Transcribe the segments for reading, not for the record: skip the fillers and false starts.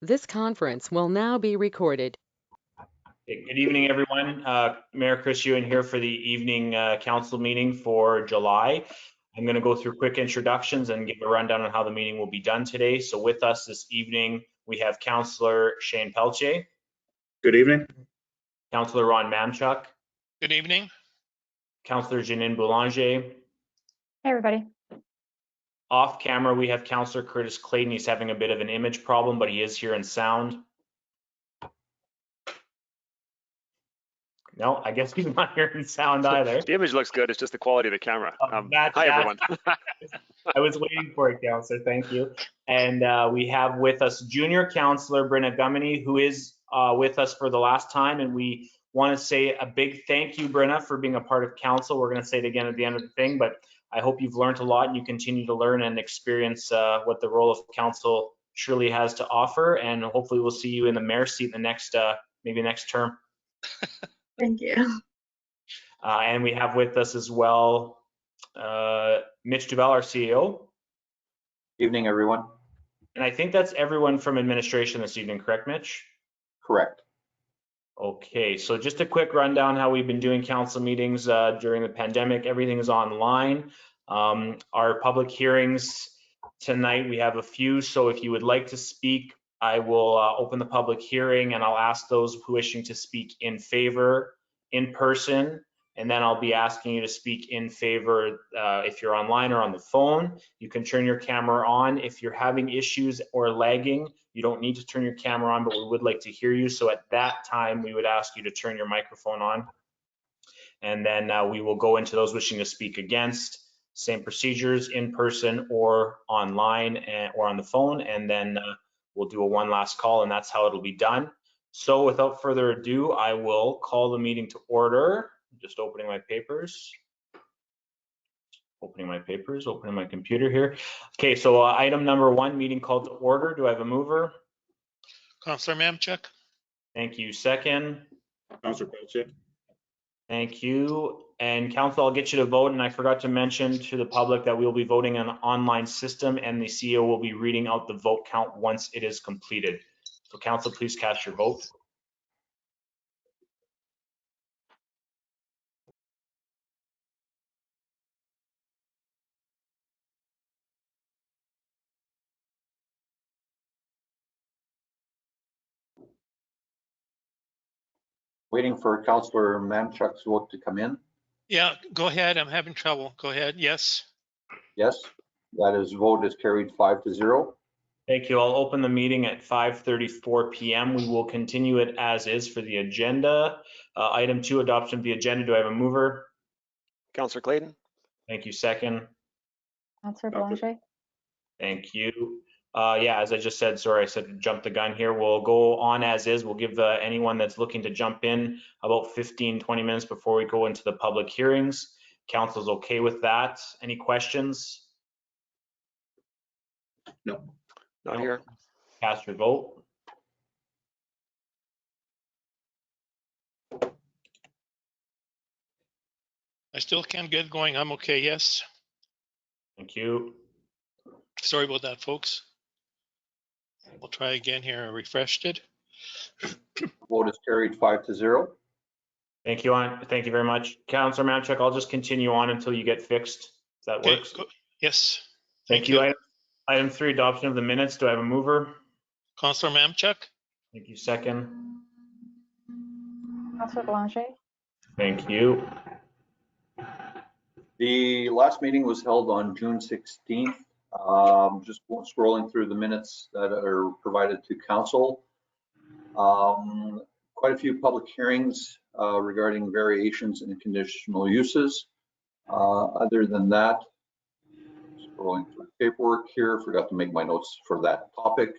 This conference will now be recorded. Okay, good evening, everyone. Mayor Chris Ewan here for the evening council meeting for July. I'm going to go through quick introductions and give a rundown on how the meeting will be done today. So with us this evening, we have Councillor Shane Pelletier. Good evening. Councillor Ron Mamchuk. Good evening. Councillor Janine Boulanger. Hey, everybody. Off camera, we have Councillor Curtis Clayton. He's having a bit of an image problem, but he is here in sound. No, I guess he's not here in sound either. The image looks good. It's just the quality of the camera. Hi, everyone. I was waiting for it, Councillor. Thank you. And we have with us Junior Councillor Brenna Gummany, who is with us for the last time. And we want to say a big thank you, Brenna, for being a part of council. We're going to say it again at the end of the thing, but I hope you've learned a lot and you continue to learn and experience what the role of council truly has to offer. And hopefully we'll see you in the mayor's seat in the next, maybe next term. Thank you. And we have with us as well Mitch Duval, our CEO. Evening, everyone. And I think that's everyone from administration this evening, correct, Mitch? Correct. Okay, so just a quick rundown how we've been doing council meetings during the pandemic. Everything is online. Our public hearings tonight, we have a few. So if you would like to speak, I will open the public hearing and I'll ask those wishing to speak in favor in person. And then I'll be asking you to speak in favor if you're online or on the phone. You can turn your camera on. If you're having issues or lagging, you don't need to turn your camera on, but we would like to hear you. So at that time, we would ask you to turn your microphone on. And then we will go into those wishing to speak against. Same procedures, in person or online or on the phone. And then we'll do a one last call, and that's how it'll be done. So without further ado, I will call the meeting to order. Just opening my papers. Opening my computer here. Okay, so item number 1, meeting called to order. Do I have a mover? Councillor Mamchuk. Thank you. Second? Councillor Pelletier. Thank you. And council, I'll get you to vote. And I forgot to mention to the public that we'll be voting on an online system and the CEO will be reading out the vote count once it is completed. So council, please cast your vote. Waiting for Councillor Mamchuk's vote to come in. Yeah, go ahead. I'm having trouble. Go ahead. Yes. Yes, that is vote is carried 5-0. Thank you. I'll open the meeting at 5:34 p.m. We will continue it as is for the agenda. Item 2, adoption of the agenda. Do I have a mover? Councillor Clayton. Thank you. Second? Councillor Boulanger. Thank you. Yeah, as I just said, sorry, I said jump the gun here. We'll go on as is. We'll give anyone that's looking to jump in about 15-20 minutes before we go into the public hearings. Council's okay with that. Any questions? No. Not here. Cast your vote. I still can't get going. I'm okay. Yes. Thank you. Sorry about that, folks. We'll try again here. I refreshed it. Vote is carried 5-0. Thank you, thank you very much. Councillor Mamchuk, I'll just continue on until you get fixed. If that Okay, works. yes. Thank you. Item 3, adoption of the minutes. Do I have a mover? Councillor Mamchuk. Thank you. Second? Councillor Boulanger. Thank you. The last meeting was held on June 16th. Just scrolling through the minutes that are provided to council. Quite a few public hearings regarding variations in conditional uses. Other than that, scrolling through paperwork here, forgot to make my notes for that topic.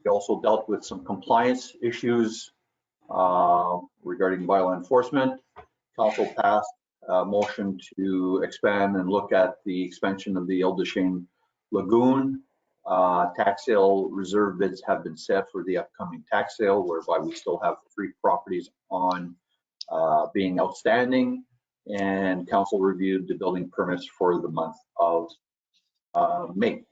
We also dealt with some compliance issues regarding bylaw enforcement. Council passed a motion to expand and look at the expansion of the Ile des Chênes Lagoon Tax sale reserve bids have been set for the upcoming tax sale, whereby we still have 3 properties on being outstanding, and council reviewed the building permits for the month of May.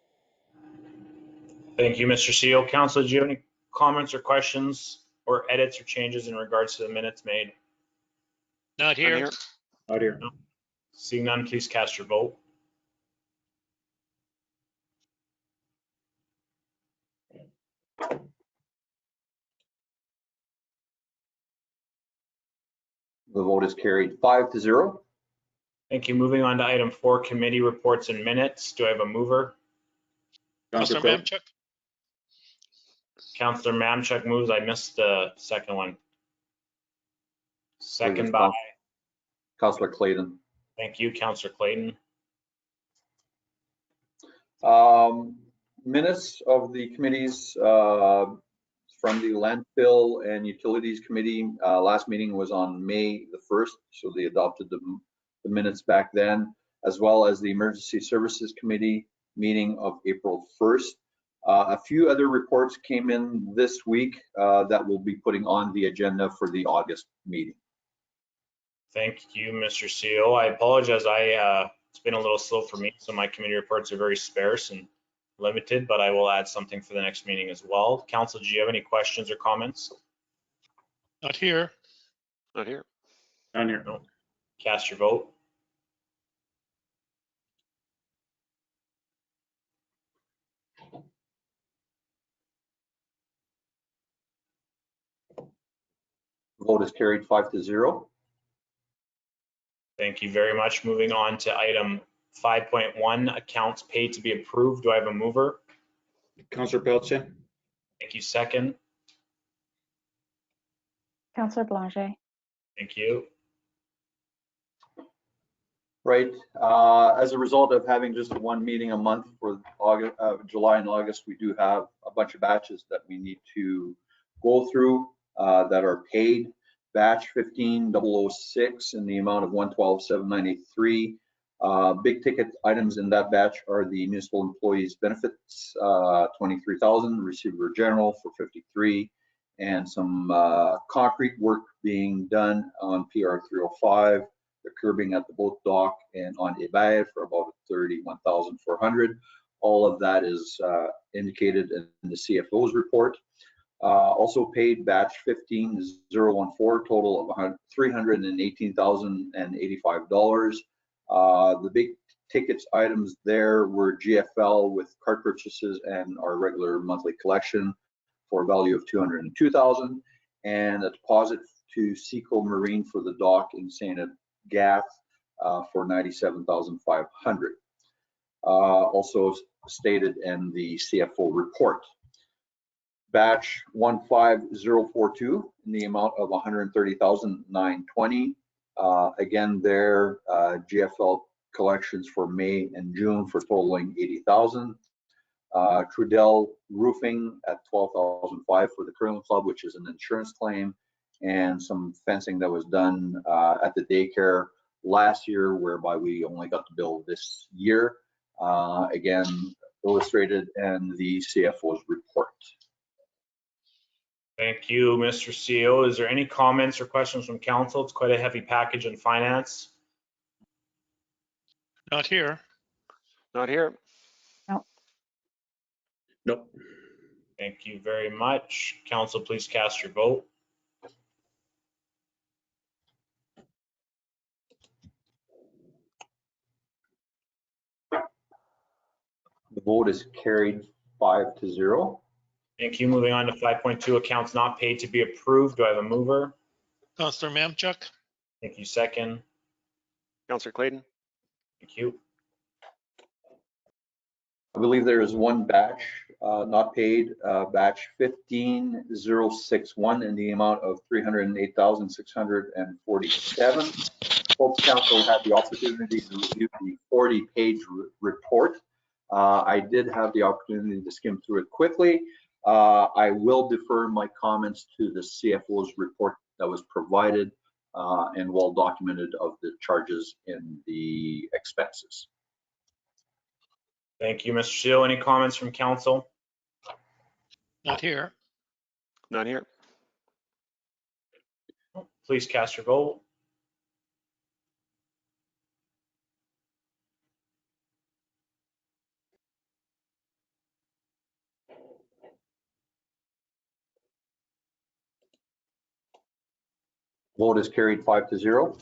Thank you, Mr. CEO. Council, do you have any comments or questions or edits or changes in regards to the minutes made? Not None here. here. Not here. No. Seeing none, please cast your vote. The vote is carried 5-0. Thank you. Moving on to item 4, committee reports and minutes. Do I have a mover? Councilor Mamchuk. Councilor Mamchuk moves. I missed the second one. Second by, Councilor Clayton. thank you, Councilor Clayton. Minutes of the committees from the landfill and utilities committee. Last meeting was on May the 1st, so they adopted the minutes back then, as well as the emergency services committee meeting of April 1st. A few other reports came in this week that we'll be putting on the agenda for the August meeting. Thank you, Mr. CEO. I apologize. It's been a little slow for me, so my committee reports are very sparse and limited, but I will add something for the next meeting as well. Council, do you have any questions or comments? Not here. Not here. None here. No. Cast your vote. Vote is carried 5-0. Thank you very much. Moving on to item 5.1, accounts paid to be approved. Do I have a mover? Councilor Pelletier. Thank you. Second. Councillor Belanger. Thank you. Right. As a result of having just one meeting a month for August, July and August, we do have a bunch of batches that we need to go through that are paid. Batch 15006 in the amount of 112,793. Big ticket items in that batch are the municipal employees benefits, 23,000, receiver general for 53, and some concrete work being done on PR 305, the curbing at the boat dock and on Ibaye for about 31,400. All of that is indicated in the CFO's report. Also paid batch 15014, total of $318,085. The big tickets items there were GFL with cart purchases and our regular monthly collection for a value of $202,000, and a deposit to Seco Marine for the dock in St. Gath for $97,500. Also stated in the CFO report. Batch 15042 in the amount of $130,920. Again, there GFL collections for May and June for totaling $80,000. Trudell Roofing at $12,500 for the Curling Club, which is an insurance claim, and some fencing that was done at the daycare last year, whereby we only got the bill this year. Again, illustrated in the CFO's report. Thank you, Mr. CEO. Is there any comments or questions from council? It's quite a heavy package in finance. Not here. Not here. Nope. Thank you very much. Council, please cast your vote. The vote is carried 5-0. Thank you. Moving on to 5.2, accounts not paid to be approved. Do I have a mover? Councilor Mamchuk. Thank you. Second. Councilor Clayton. Thank you. I believe there is one batch not paid, batch 15061 in the amount of $308,647. Hope Council had the opportunity to review the 40-page report. I did have the opportunity to skim through it quickly. I will defer my comments to the CFO's report that was provided and well documented of the charges in the expenses. Thank you, Mr. Seal. Any comments from council? Not here. Not here. Please cast your vote. Vote is carried 5-0.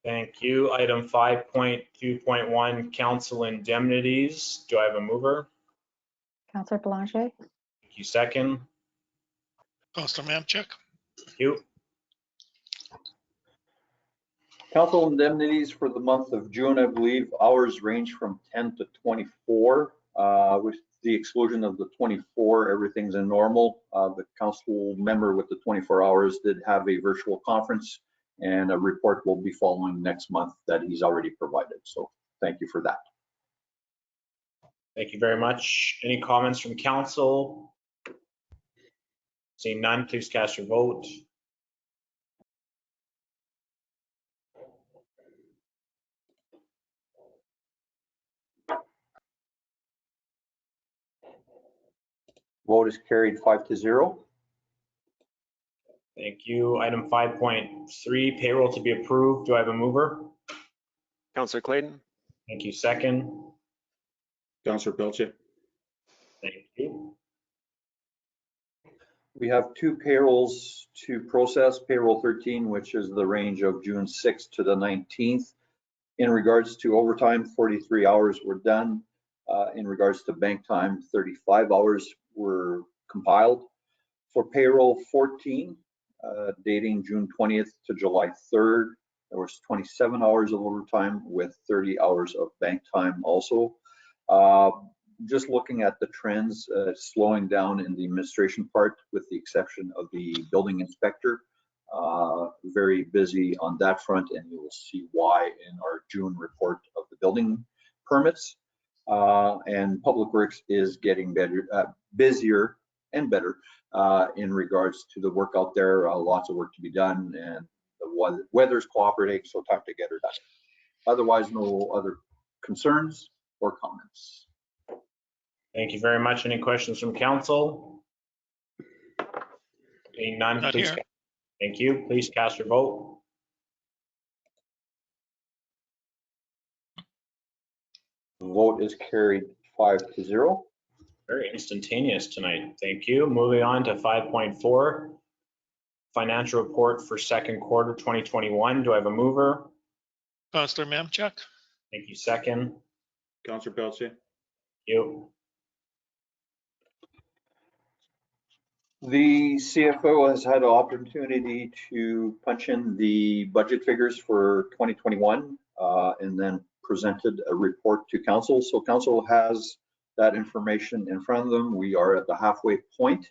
Thank you. Item 5.2.1, council indemnities. Do I have a mover? Counselor Boulanger, Thank you, second. Counselor Mamchuk. Thank you. Council indemnities for the month of June, I believe hours range from 10 to 24. With the exclusion of the 24, everything's in normal. The council member with the 24 hours did have a virtual conference, and a report will be following next month that he's already provided. So thank you for that. Thank you very much. Any comments from council? Seeing none, please cast your vote. Vote is carried 5-0. Thank you. Item 5.3, payroll to be approved. Do I have a mover? Counselor Clayton. Thank you, second. Councillor Pelletier. Thank you. We have two payrolls to process. Payroll 13, which is the range of June 6th to the 19th. In regards to overtime, 43 hours were done. In regards to bank time, 35 hours were compiled. For payroll 14, dating June 20th to July 3rd, there was 27 hours of overtime with 30 hours of bank time also. Just looking at the trends, slowing down in the administration part with the exception of the building inspector. Very busy on that front, and you will see why in our June report of the building permits. And Public Works is getting better, busier and better in regards to the work out there. Lots of work to be done, and the weather's cooperating, so time to get her done. Otherwise, no other concerns or comments. Thank you very much. Any questions from council? Seeing none, Not please. here. Thank you. Please cast your vote. Vote is carried 5-0. Very instantaneous tonight. Thank you. Moving on to 5.4, financial report for second quarter 2021. Do I have a mover? Counselor Mamchuk. Thank you, second. Councillor Pelletier. Thank you. The CFO has had an opportunity to punch in the budget figures for 2021 and then presented a report to council. So council has that information in front of them. We are at the halfway point.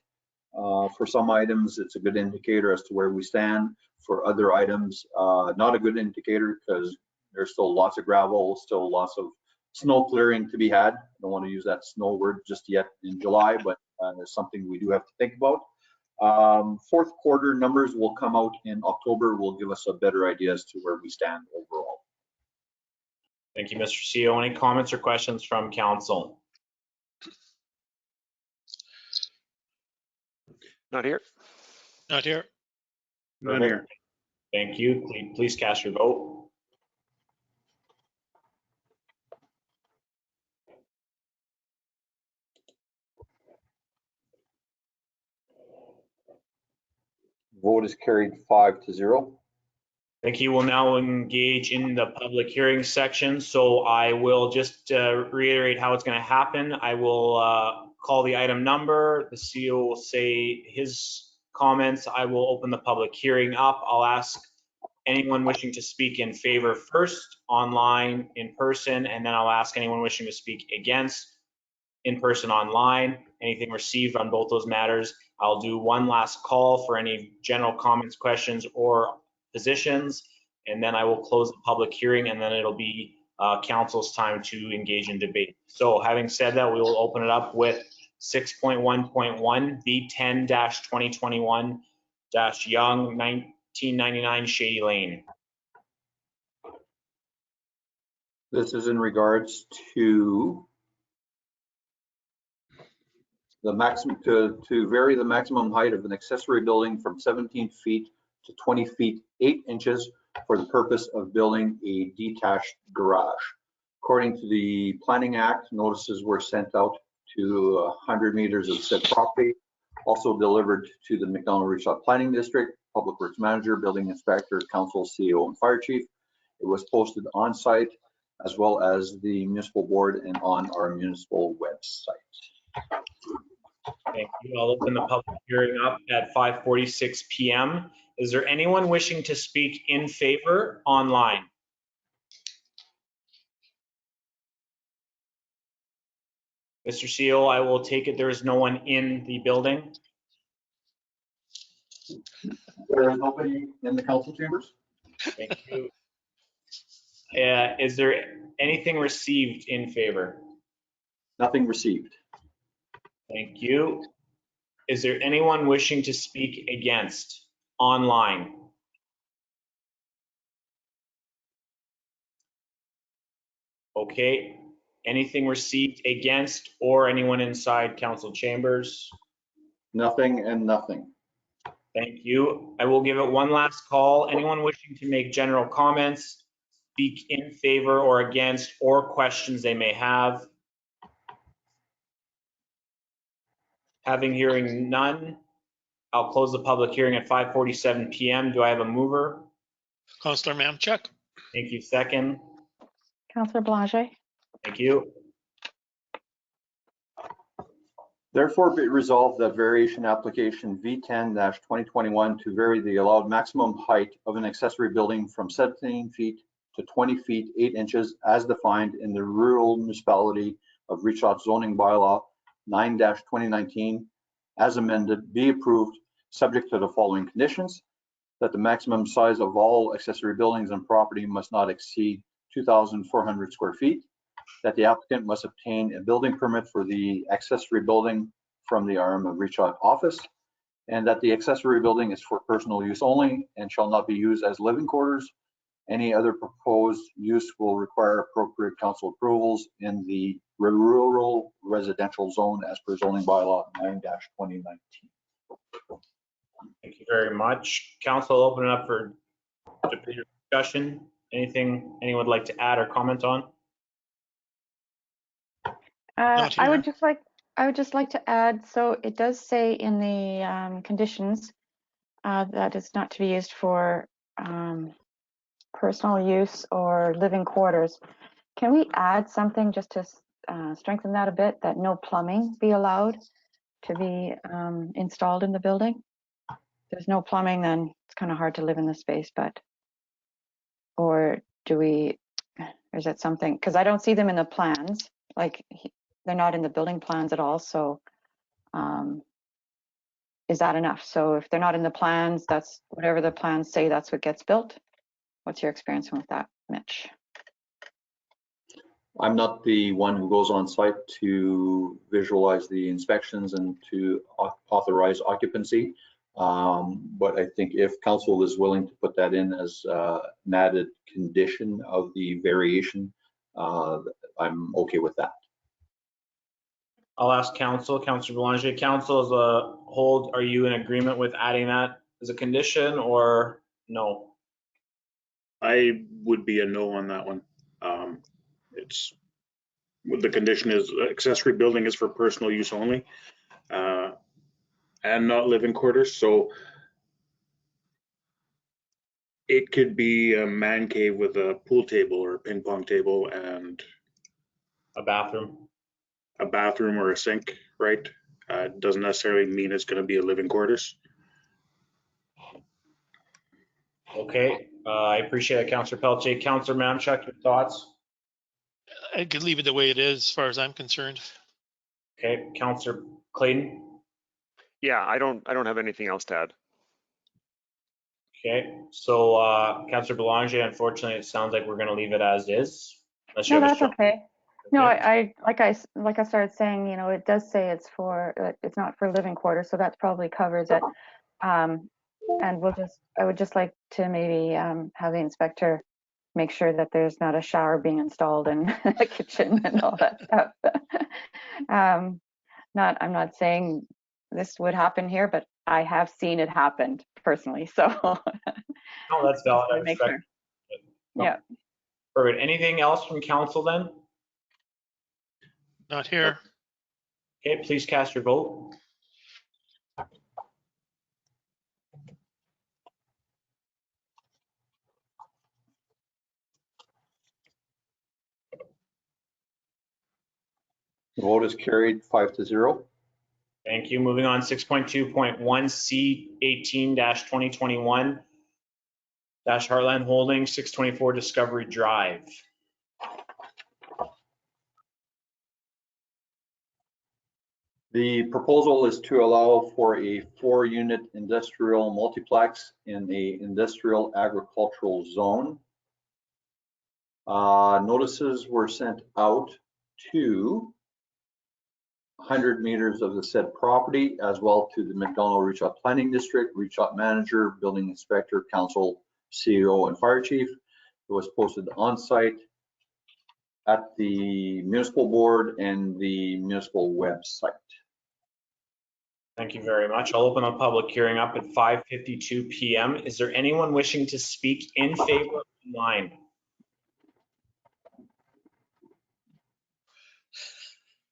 For some items, it's a good indicator as to where we stand. For other items, not a good indicator because there's still lots of gravel, still lots of snow clearing to be had. I don't want to use that snow word just yet in July, but there's something we do have to think about. Fourth quarter numbers will come out in October, will give us a better idea as to where we stand overall. Thank you, Mr. CEO. Any comments or questions from council? Not here. Not here. Not here. Thank you. Please cast your vote. Vote is carried 5-0. Thank you. We'll now engage in the public hearing section. So I will just reiterate how it's going to happen. I will call the item number. The CEO will say his comments. I will open the public hearing up. I'll ask anyone wishing to speak in favor first, online, in person, and then I'll ask anyone wishing to speak against, in person, online. Anything received on both those matters. I'll do one last call for any general comments, questions, or positions, and then I will close the public hearing, and then it'll be council's time to engage in debate. So having said that, we will open it up with 6.1.1 B10-2021-Young 1999 Shady Lane. This is in regards to the maximum to vary the maximum height of an accessory building from 17 feet to 20 feet 8 inches for the purpose of building a detached garage. According to the Planning Act, notices were sent out to 100 meters of said property, also delivered to the McDonald-Richelieu Planning District, Public Works Manager, Building Inspector, Council, CEO, and Fire Chief. It was posted on site as well as the municipal board and on our municipal website. Thank you. I'll open the public hearing up at 5:46 p.m. Is there anyone wishing to speak in favor online? Mr. CEO, I will take it there is no one in the building. There is nobody in the council chambers? Thank you. Is there anything received in favor? Nothing received. Thank you. Is there anyone wishing to speak against online? Okay. Anything received against or anyone inside council chambers? Nothing and nothing. Thank you. I will give it one last call. Anyone wishing to make general comments, speak in favor or against, or questions they may have? Having hearing none, I'll close the public hearing at 5:47 p.m. Do I have a mover? Councillor Mamchuk. Thank you. Second. Councillor Belanger. Thank you. Therefore, be it resolved that variation application V10-2021 to vary the allowed maximum height of an accessory building from 17 feet to 20 feet 8 inches as defined in the rural municipality of Richelieu zoning bylaw 9-2019 as amended be approved, subject to the following conditions: that the maximum size of all accessory buildings and property must not exceed 2,400 square feet, that the applicant must obtain a building permit for the accessory building from the RM of Richelieu office, and that the accessory building is for personal use only and shall not be used as living quarters. Any other proposed use will require appropriate council approvals in the rural residential zone as per zoning bylaw 9-2019. Thank you very much. Council, I'll open it up for debate or discussion. Anything anyone would like to add or comment on? Not I here. would just like to add, so it does say in the conditions that it's not to be used for personal use or living quarters. Can we add something just to strengthen that a bit, that no plumbing be allowed to be installed in the building? If there's no plumbing, then it's kind of hard to live in the space, but, or do we, or is that something, because I don't see them in the plans, like they're not in the building plans at all, so is that enough? So if they're not in the plans, that's whatever the plans say, that's what gets built. What's your experience with that, Mitch? I'm not the one who goes on site to visualize the inspections and to authorize occupancy. But I think if council is willing to put that in as an added condition of the variation, I'm okay with that. I'll ask council, Councillor Belanger. Council as a whole, are you in agreement with adding that as a condition or no? I would be a no on that one. It's, the condition is accessory building is for personal use only and not living quarters. So it could be a man cave with a pool table or a ping pong table and A bathroom? a bathroom or a sink, right? It doesn't necessarily mean it's going to be a living quarters. Okay, I appreciate it, Councillor Pelletier. Councillor Mamchuk, your thoughts? I could leave it the way it is, as far as I'm concerned. Okay, Councillor Clayton? Yeah, I don't have anything else to add. Okay, so Councillor Belanger, unfortunately, it sounds like we're going to leave it as is. Unless you No, have a that's strong- okay. No, Okay. I like I started saying, you know, it does say it's for, it's not for living quarters, so that probably covers it. And I would just like to maybe have the inspector make sure that there's not a shower being installed in the kitchen and all that stuff. I'm not saying this would happen here, but I have seen it happen personally, so. No, that's valid. I Make respect sure. it. No. Yeah. Perfect. Anything else from council then? Not here. Okay, please cast your vote. The vote is carried 5-0. Thank you. Moving on, 6.2.1 C18-2021 Heartland Holdings, 624 Discovery Drive. The proposal is to allow for a 4-unit industrial multiplex in a industrial agricultural zone. Notices were sent out to 100 meters of the said property, as well to the McDonald Reach-Out Planning District, Reach-Out Manager, Building Inspector, Council, CEO, and Fire Chief. It was posted on site at the municipal board and the municipal website. Thank you very much. I'll open the public hearing up at 5:52 p.m. Is there anyone wishing to speak in favor online?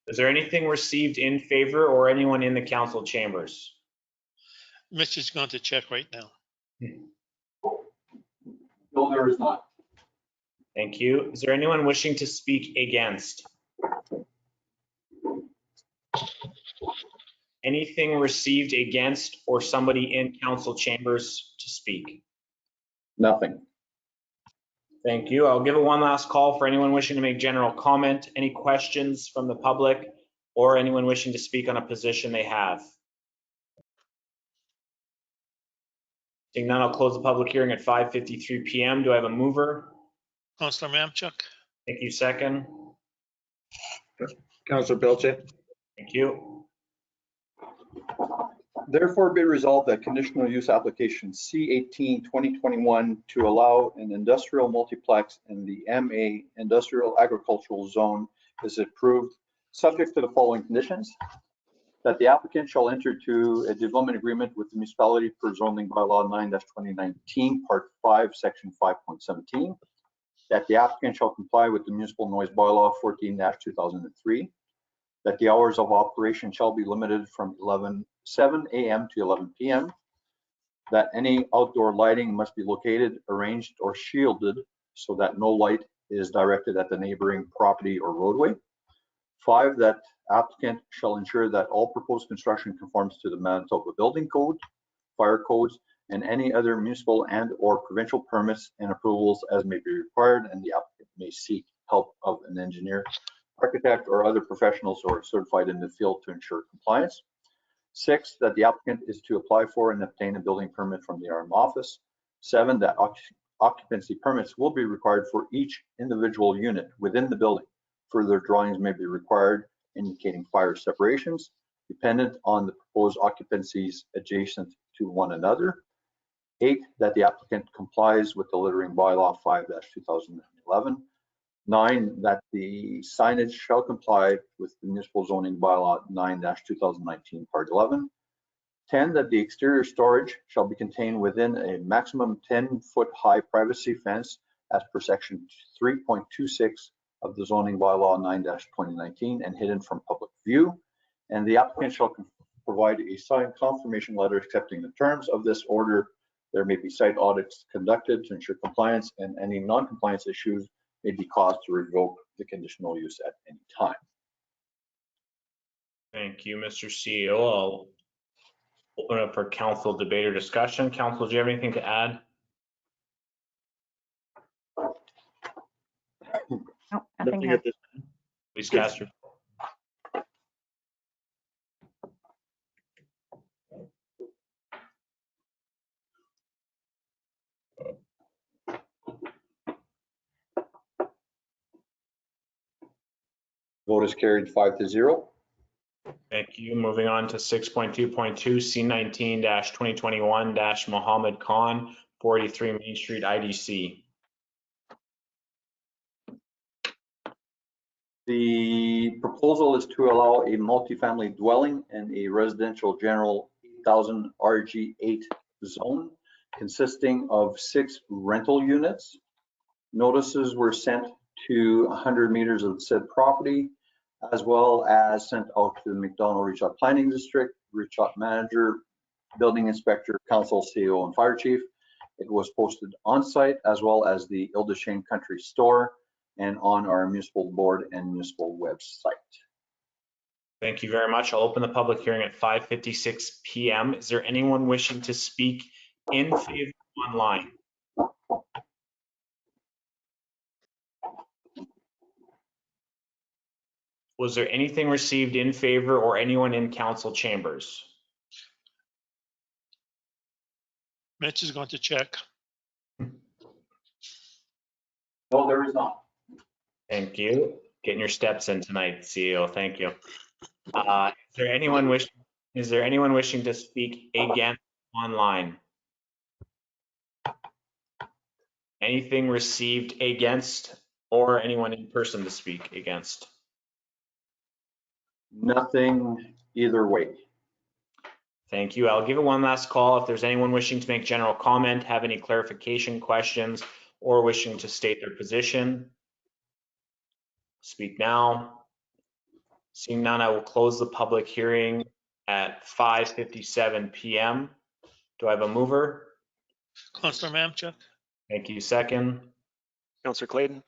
Is there anything received in favor or anyone in the council chambers? Mitch is going to check right now. No, there is not. Thank you. Is there anyone wishing to speak against? Anything received against or somebody in council chambers to speak? Nothing. Thank you. I'll give it one last call for anyone wishing to make general comment. Any questions from the public or anyone wishing to speak on a position they have? Seeing none, I'll close the public hearing at 5:53 p.m. Do I have a mover? Councillor Mamchuk. Thank you. Second. Councillor Pilche. Thank you. Therefore be resolved that conditional use application C18-2021 to allow an industrial multiplex in the MA Industrial Agricultural Zone is approved, subject to the following conditions: that the applicant shall enter into a development agreement with the municipality per zoning bylaw 9-2019, part 5, section 5.17, that the applicant shall comply with the municipal noise bylaw 14-2003, that the hours of operation shall be limited from 7 a.m. to 11 p.m., that any outdoor lighting must be located, arranged, or shielded so that no light is directed at the neighboring property or roadway. 5, that applicant shall ensure that all proposed construction conforms to the Manitoba Building Code, fire codes, and any other municipal and or provincial permits and approvals as may be required, and the applicant may seek help of an engineer, architect, or other professionals who are certified in the field to ensure compliance. 6, that the applicant is to apply for and obtain a building permit from the RM office. 7, that occupancy permits will be required for each individual unit within the building. Further drawings may be required indicating fire separations dependent on the proposed occupancies adjacent to one another. 8, that the applicant complies with the littering bylaw 5-2011. 9, that the signage shall comply with the municipal zoning bylaw 9-2019, part 11. 10, that the exterior storage shall be contained within a maximum 10-foot high privacy fence as per section 3.26 of the zoning bylaw 9-2019 and hidden from public view. And the applicant shall provide a signed confirmation letter accepting the terms of this order. There may be site audits conducted to ensure compliance, and any non-compliance issues may be caused to revoke the conditional use at any time. Thank you, Mr. CEO. I'll open up for council debate or discussion. Council, do you have anything to add? No, nothing here. At this time. Please cast your. Vote is carried 5-0. Thank you. Moving on to 6.2.2 C19-2021 Mohammed Khan, 483 Main Street, IDC. The proposal is to allow a multifamily dwelling in a residential general 8,000 RG8 zone consisting of 6 rental units. Notices were sent to 100 meters of said property, as well as sent out to the McDonald-Richot Planning District, Richot Manager, Building Inspector, Council, CO, and Fire Chief. It was posted on site as well as the Ile des Chênes Country Store and on our municipal board and municipal website. Thank you very much. I'll open the public hearing at 5:56 p.m. Is there anyone wishing to speak in favor online? Was there anything received in favor or anyone in council chambers? Mitch is going to check. No, there is not. Thank you. Getting your steps in tonight, CEO. Thank you. Is there anyone wishing to speak against online? Anything received against or anyone in person to speak against? Nothing either way. Thank you. I'll give it one last call. If there's anyone wishing to make general comment, have any clarification questions, or wishing to state their position, speak now. Seeing none, I will close the public hearing at 5:57 p.m. Do I have a mover? Councillor Mamchuk. Thank you. Second. Councillor Clayton.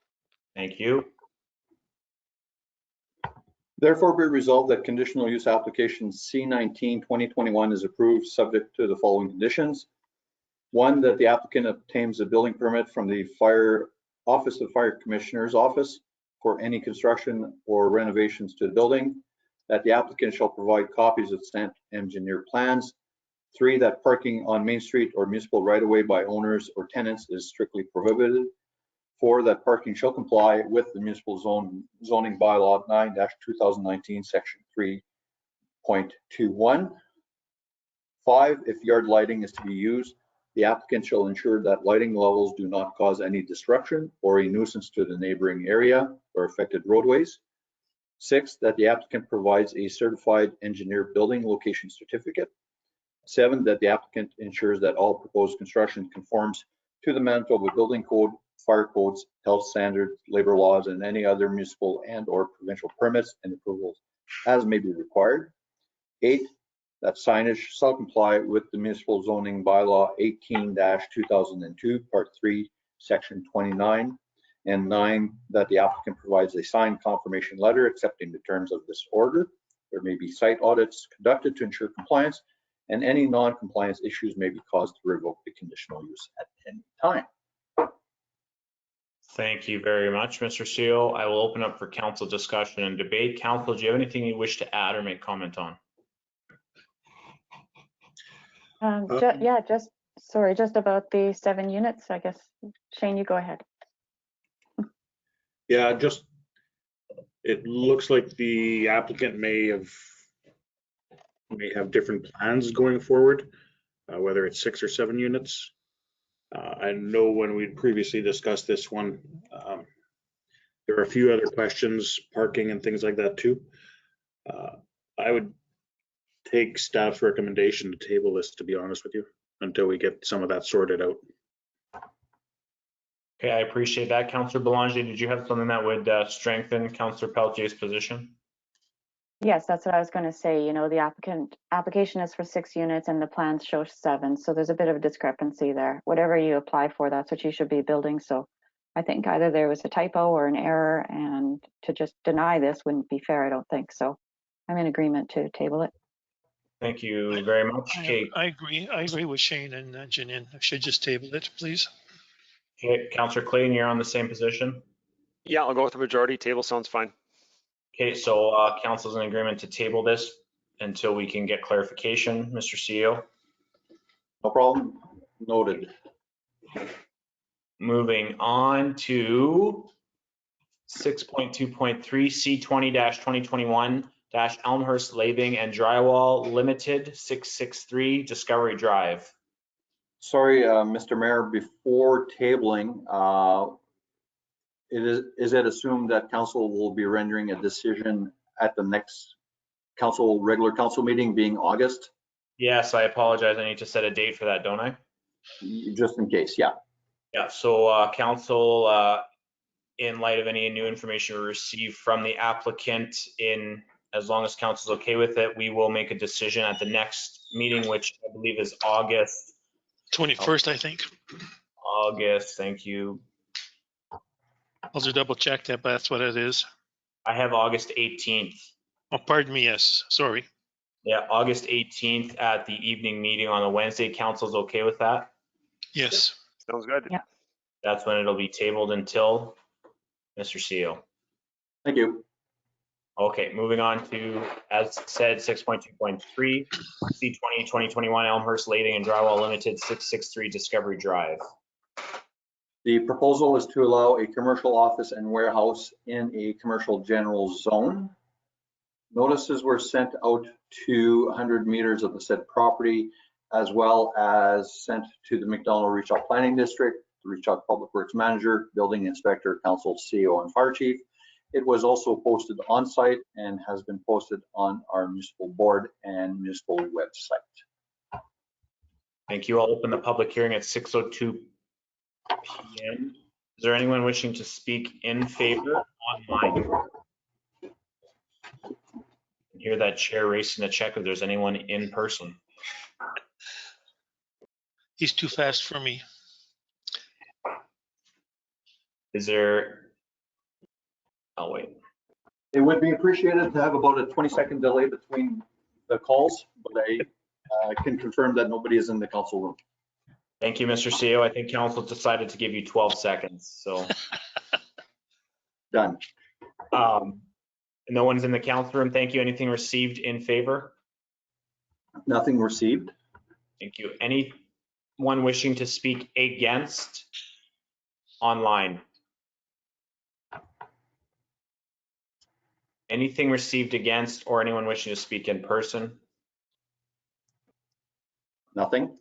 Thank you. Therefore, be resolved that conditional use application C19-2021 is approved subject to the following conditions. 1, that the applicant obtains a building permit from the Office of Fire Commissioner's Office for any construction or renovations to the building. That the applicant shall provide copies of stamped engineer plans. 3, that parking on Main Street or municipal right-of-way by owners or tenants is strictly prohibited. 4, that parking shall comply with the municipal zoning bylaw 9-2019 section 3.21. 5, if yard lighting is to be used, the applicant shall ensure that lighting levels do not cause any disruption or a nuisance to the neighboring area or affected roadways. 6, that the applicant provides a certified engineer building location certificate. 7, that the applicant ensures that all proposed construction conforms to the Manitoba Building Code, fire codes, health standards, labor laws, and any other municipal and or provincial permits and approvals as may be required. 8, that signage shall comply with the municipal zoning bylaw 18-2002, part 3, section 29. And 9, that the applicant provides a signed confirmation letter accepting the terms of this order. There may be site audits conducted to ensure compliance, and any non-compliance issues may be caused to revoke the conditional use at any time. Thank you very much, Mr. Seal. I will open up for council discussion and debate. Council, do you have anything you wish to add or make comment on? Just about the 7 units, I guess. Shane, you go ahead. Yeah, just, it looks like the applicant may have different plans going forward, whether it's 6 or 7 units. I know when we previously discussed this one, there are a few other questions, parking and things like that too. I would take staff's recommendation to table this, to be honest with you, until we get some of that sorted out. Okay, I appreciate that. Councillor Belanger, did you have something that would strengthen Councillor Pelletier's position? Yes, that's what I was going to say. You know, the application is for 6 units and the plans show 7. So there's a bit of a discrepancy there. Whatever you apply for, that's what you should be building. So I think either there was a typo or an error, and to just deny this wouldn't be fair, I don't think. So I'm in agreement to table it. Thank you very much. Okay, I agree with Shane and Janine. I should just table it, please. okay. Councillor Clayton, you're on the same position? Yeah, I'll go with the majority. Table sounds fine. Okay, so council's in agreement to table this until we can get clarification. Mr. CEO? No problem. Noted. Moving on to 6.2.3 C20-2021 Elmhurst Labing and Drywall Limited, 663 Discovery Drive. Sorry, Mr. Mayor, before tabling, is it assumed that council will be rendering a decision at the next regular council meeting being August? Yes, I apologize. I need to set a date for that, don't I? Just in case, yeah. Yeah, so council, in light of any new information we receive from the applicant, as long as council's okay with it, we will make a decision at the next meeting, which I believe is August. 21st, I think. Thank you. I'll just double check that, but that's what it is. I have August 18th. Oh, pardon me, yes, sorry. Yeah, August 18th at the evening meeting on a Wednesday. Council's okay with that? Yes. Sounds good. Yeah. That's when it'll be tabled until Mr. CEO. Thank you. Okay, moving on to, as said, 6.2.3, C20 2021 Elmhurst Lading and Drywall Limited, 663 Discovery Drive. The proposal is to allow a commercial office and warehouse in a commercial general zone. Notices were sent out to 100 meters of the said property, as well as sent to the McDonald Reach-Out Planning District, the Reach-Out Public Works Manager, Building Inspector, Council, CEO, and Fire Chief. It was also posted on site and has been posted on our municipal board and municipal website. Thank you. I'll open the public hearing at 6:02 p.m. Is there anyone wishing to speak in favor online? I hear that chair racing to check if there's anyone in person. He's too fast for me. Is there, oh wait, It would be appreciated to have about a 20-second delay between the calls, but I can confirm that nobody is in the council room. thank you, Mr. CEO. I think council decided to give you 12 seconds, so. Done. No one's in the council room. Thank you. Anything received in favor? Nothing received. Thank you. Anyone wishing to speak against online? Anything received against or anyone wishing to speak in person? Nothing.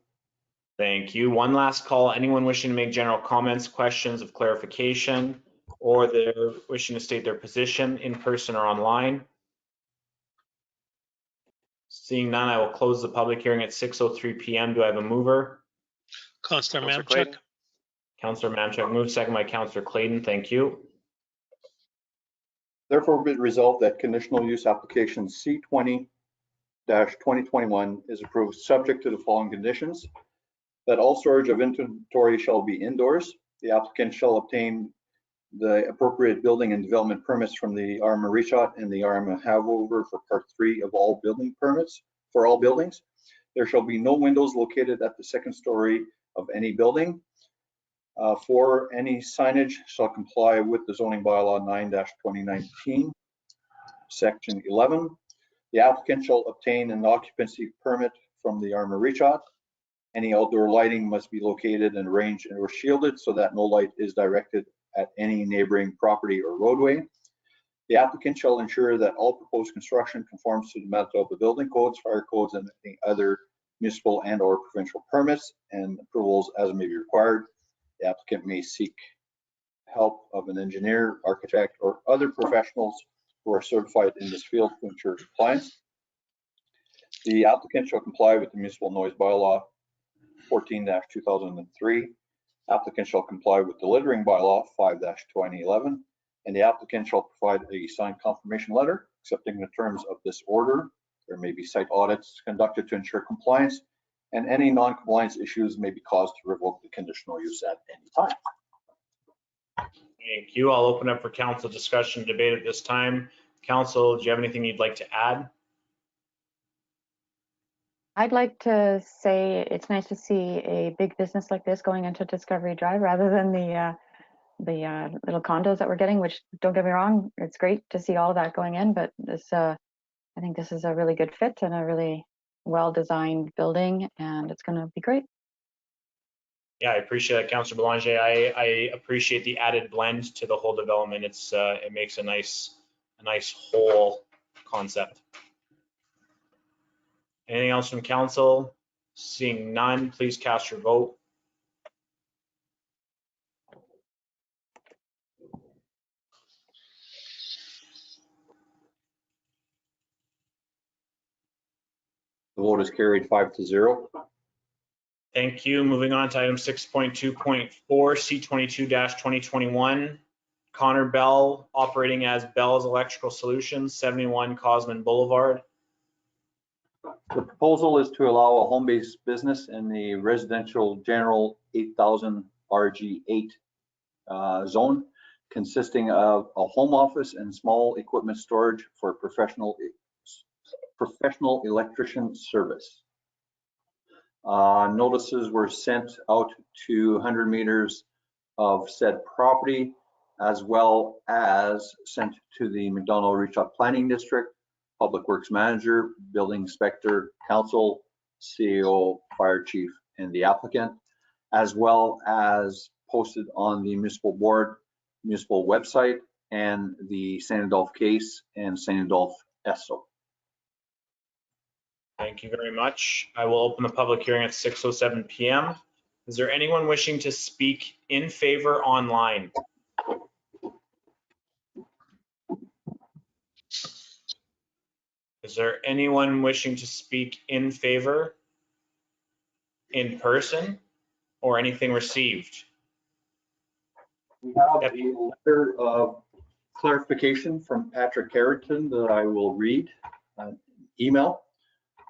Thank you. One last call. Anyone wishing to make general comments, questions of clarification, or they're wishing to state their position in person or online? Seeing none, I will close the public hearing at 6:03 p.m. Do I have a mover? Councillor Councillor Mamchuk. Clayton. Councillor Mamchuk moved, second by Councillor Clayton. Thank you. Therefore, be it resolved that conditional use application C20-2021 is approved subject to the following conditions: that all storage of inventory shall be indoors. The applicant shall obtain the appropriate building and development permits from the RMA Reach-Out and the RMA Havover for Part 3 of all building permits for all buildings. There shall be no windows located at the second story of any building. For any signage shall comply with the zoning bylaw 9-2019, section 11. The applicant shall obtain an occupancy permit from the RMA Reach-Out. Any outdoor lighting must be located and arranged or shielded so that no light is directed at any neighboring property or roadway. The applicant shall ensure that all proposed construction conforms to the Manitoba building codes, fire codes, and any other municipal and or provincial permits and approvals as may be required. The applicant may seek help of an engineer, architect, or other professionals who are certified in this field to ensure compliance. The applicant shall comply with the municipal noise bylaw 14-2003. Applicant shall comply with the littering bylaw 5-2011, and the applicant shall provide a signed confirmation letter accepting the terms of this order. There may be site audits conducted to ensure compliance, and any non-compliance issues may be caused to revoke the conditional use at any time. Thank you. I'll open up for council discussion debate at this time. Council, do you have anything you'd like to add? I'd like to say it's nice to see a big business like this going into Discovery Drive rather than the little condos that we're getting, which, don't get me wrong, it's great to see all of that going in, but this, I think this is a really good fit and a really well-designed building, and it's going to be great. Yeah, I appreciate that, Councillor Belanger. I appreciate the added blend to the whole development. It makes a nice whole concept. Anything else from council? Seeing none, please cast your vote. The vote is carried 5-0. Thank you. Moving on to item 6.2.4, C22-2021. Connor Bell, operating as Bell's Electrical Solutions, 71 Cosman Boulevard. The proposal is to allow a home-based business in the residential general 8,000 RG8 zone, consisting of a home office and small equipment storage for professional electrician service. Notices were sent out to 100 meters of said property, as well as sent to the McDonald Rooftop Planning District, Public Works Manager, Building Inspector, Council, CEO, Fire Chief, and the applicant, as well as posted on the municipal board, municipal website, and the St. Adolphe case and St. Adolphe ESSO. Thank you very much. I will open the public hearing at 6:07 p.m. Is there anyone wishing to speak in favor online? Is there anyone wishing to speak in favor in person or anything received? We have a letter of clarification from Patrick Carrington that I will read, email.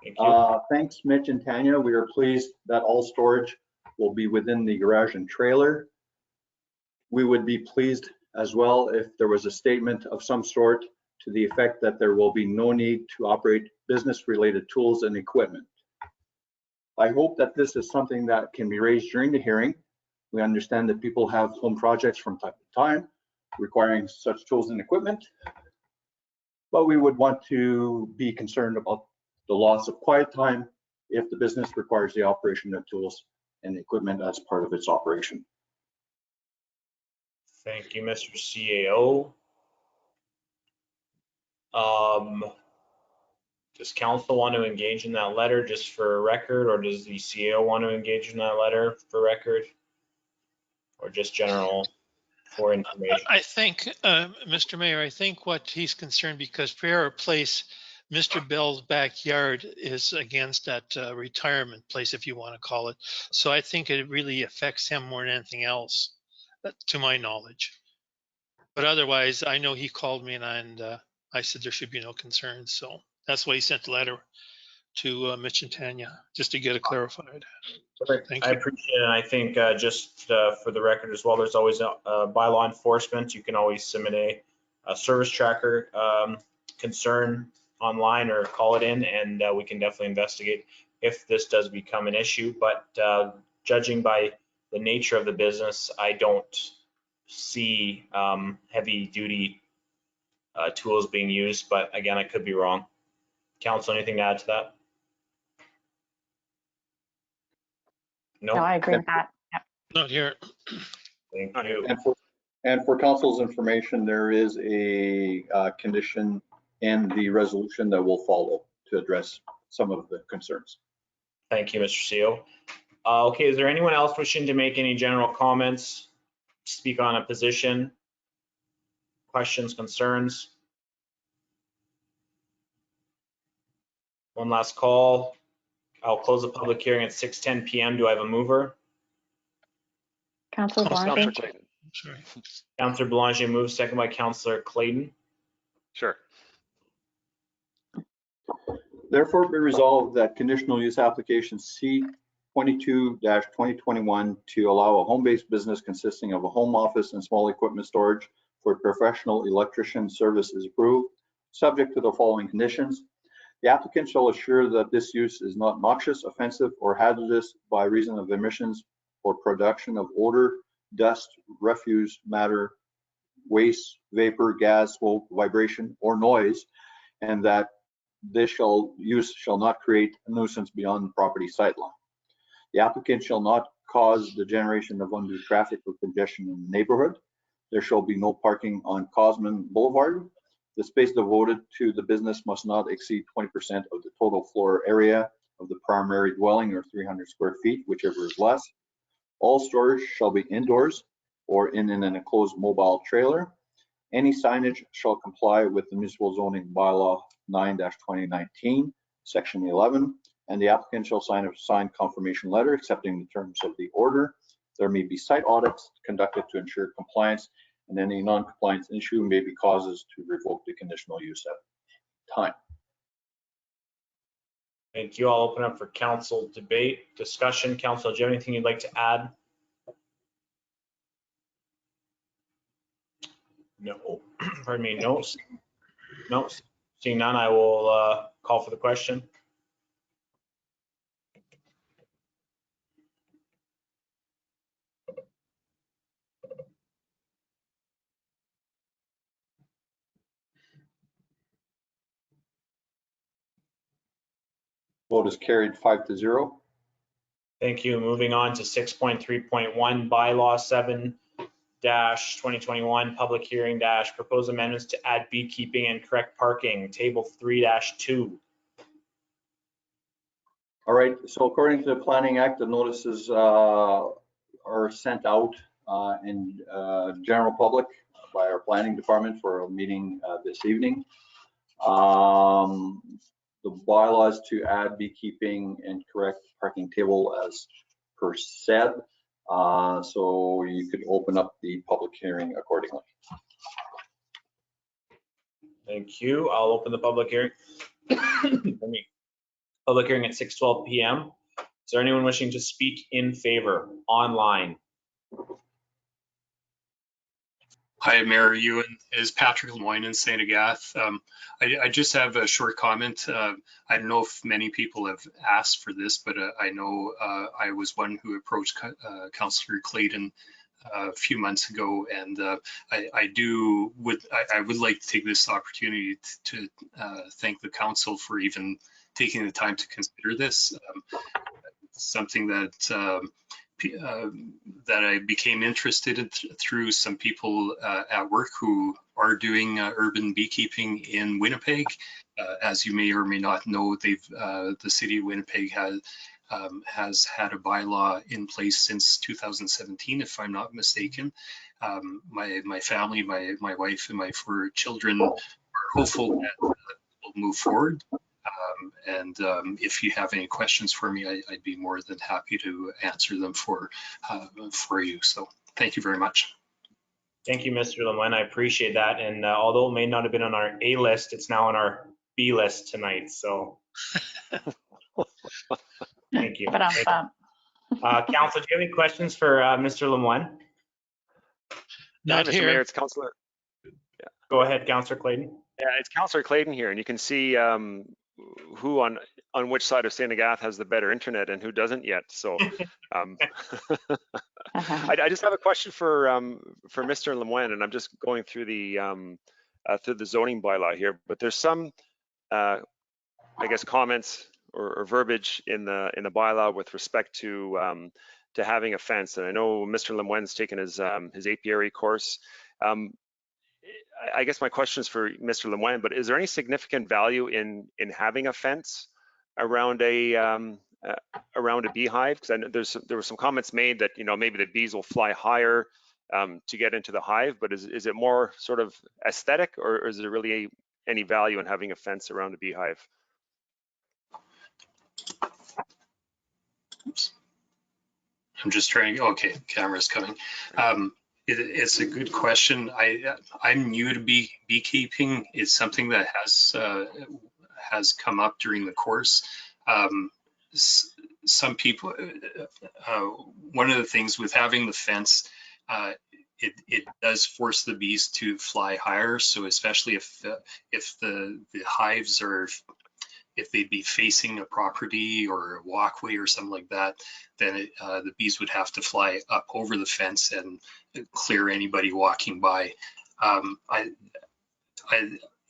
Thank you. Thanks, Mitch and Tanya. We are pleased that all storage will be within the garage and trailer. We would be pleased as well if there was a statement of some sort to the effect that there will be no need to operate business-related tools and equipment. I hope that this is something that can be raised during the hearing. We understand that people have home projects from time to time requiring such tools and equipment, but we would want to be concerned about the loss of quiet time if the business requires the operation of tools and equipment as part of its operation. Thank you, Mr. CAO. Does council want to engage in that letter just for a record, or does the CAO want to engage in that letter for record? Or just general for information? I think, Mr. Mayor, I think what he's concerned, because Pereira Place, Mr. Bell's backyard is against that retirement place, if you want to call it. So I think it really affects him more than anything else, to my knowledge. But otherwise, I know he called me and I said there should be no concerns. So that's why he sent the letter to Mitch and Tanya, just to get it clarified. Thank I you. appreciate it. And I think just for the record as well, there's always by law enforcement, you can always submit a service tracker concern online or call it in, and we can definitely investigate if this does become an issue. But judging by the nature of the business, I don't see heavy duty tools being used, but again, I could be wrong. Council, anything to add to that? No, I agree with that. Yep. Not here. Thank you. And for council's information, there is a condition in the resolution that will follow to address some of the concerns. Thank you, Mr. CEO. Okay, is there anyone else wishing to make any general comments, speak on a position, questions, concerns? One last call. I'll close the public hearing at 6:10 p.m. Do I have a mover? Councillor Councillor Blanchet. Clayton. Sorry. Councillor Boulanger moves, second by Councillor Clayton. Sure. Therefore, be resolved that conditional use application C22-2021 to allow a home-based business consisting of a home office and small equipment storage for professional electrician service is approved, subject to the following conditions. The applicant shall assure that this use is not noxious, offensive, or hazardous by reason of emissions or production of odor, dust, refuse, matter, waste, vapor, gas, smoke, vibration, or noise, and that this use shall not create a nuisance beyond the property sightline. The applicant shall not cause the generation of undue traffic or congestion in the neighborhood. There shall be no parking on Cosman Boulevard. The space devoted to the business must not exceed 20% of the total floor area of the primary dwelling, or 300 square feet, whichever is less. All storage shall be indoors or in an enclosed mobile trailer. Any signage shall comply with the municipal zoning bylaw 9-2019, section 11, and the applicant shall sign a signed confirmation letter accepting the terms of the order. There may be site audits conducted to ensure compliance, and any non-compliance issue may be causes to revoke the conditional use at time. Thank you. I'll open up for council debate, discussion. Council, do you have anything you'd like to add? No. Pardon me. No. No. Seeing none, I will call for the question. Vote is carried 5-0. Thank you. Moving on to 6.3.1 bylaw 7-2021 public hearing dash proposed amendments to add beekeeping and correct parking, table 3-2. All right, so according to the Planning Act, the notices are sent out in general public by our planning department for a meeting this evening. The bylaws to add beekeeping and correct parking table as per said. So you could open up the public hearing accordingly. Thank you. I'll open the public hearing. Pardon me. Public hearing at 6:12 p.m. Is there anyone wishing to speak in favor online? Hi, Mayor Ewan. Is Patrick Lemoyne in St. Agathe. I just have a short comment. I don't know if many people have asked for this, but I know I was one who approached Councillor Clayton a few months ago, and I would like to take this opportunity to thank the council for even taking the time to consider this. Something that that I became interested in through some people at work who are doing urban beekeeping in Winnipeg. As you may or may not know, the city of Winnipeg has had a bylaw in place since 2017, if I'm not mistaken. My family, my wife and my 4 children are hopeful that will move forward. If you have any questions for me, I'd be more than happy to answer them for you. So thank you very much. Thank you, Mr. Lemoyne. I appreciate that. And although it may not have been on our A list, it's now on our B list tonight. So thank you. Council, do you have any questions for Mr. Lemoyne? Not Mr. here. Mayor, it's Councillor. Yeah. Go ahead, Councillor Clayton. Yeah, it's Councillor Clayton here, and you can see who on which side of St. Agathe has the better internet and who doesn't yet. So I just have a question for Mr. Lemoyne, and I'm just going through the zoning bylaw here, but there's some I guess comments or verbiage in the bylaw with respect to having a fence. And I know Mr. Lemoyne's taken his apiary course. I guess my question is for Mr. Lemoyne, but is there any significant value in having a fence around a beehive? Because I know there were some comments made that, you know, maybe the bees will fly higher to get into the hive, but is it more sort of aesthetic, or is there really any value in having a fence around a beehive? Oops. I'm just trying. Okay, camera's coming. It's a good question. I'm new to beekeeping. It's something that has come up during the course. Some people, one of the things with having the fence, it does force the bees to fly higher. So especially if the hives are, if they'd be facing a property or a walkway or something like that, then the bees would have to fly up over the fence and clear anybody walking by.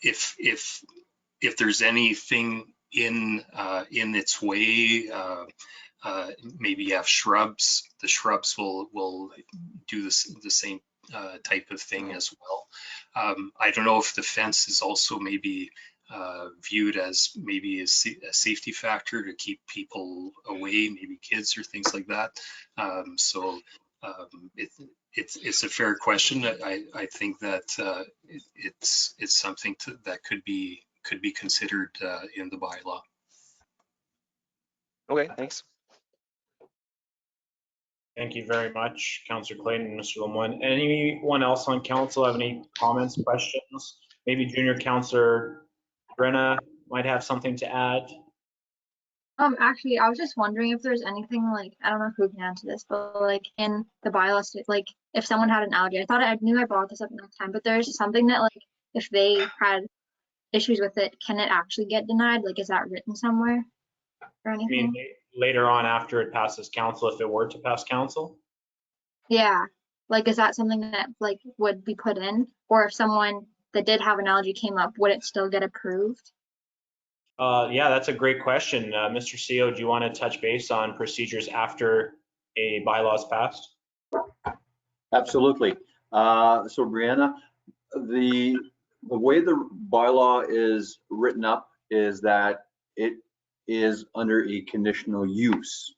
If there's anything in its way, maybe you have shrubs. The shrubs will do the same type of thing as well. I don't know if the fence is also maybe viewed as maybe a safety factor to keep people away, maybe kids or things like that. It's a fair question. I think that it's something that could be considered in the bylaw. Okay, thanks. Thank you very much, Councillor Clayton and Mr. Lemoine. Anyone else on council have any comments, questions? Maybe Junior Councillor Brenna might have something to add. Actually, I was just wondering if there's anything like, I don't know who can answer this, but like in the bylaws, like if someone had an allergy, I knew I brought this up next time, but there's something that like if they had issues with it, can it actually get denied? Like, is that written somewhere or I anything? mean, later on after it passes council, if it were to pass council? Yeah, like is that something that like would be put in, or if someone that did have an allergy came up, would it still get approved? Yeah, that's a great question. Mr. CEO, do you want to touch base on procedures after a bylaw is passed? Absolutely. So Brianna, the way the bylaw is written up is that it is under a conditional use,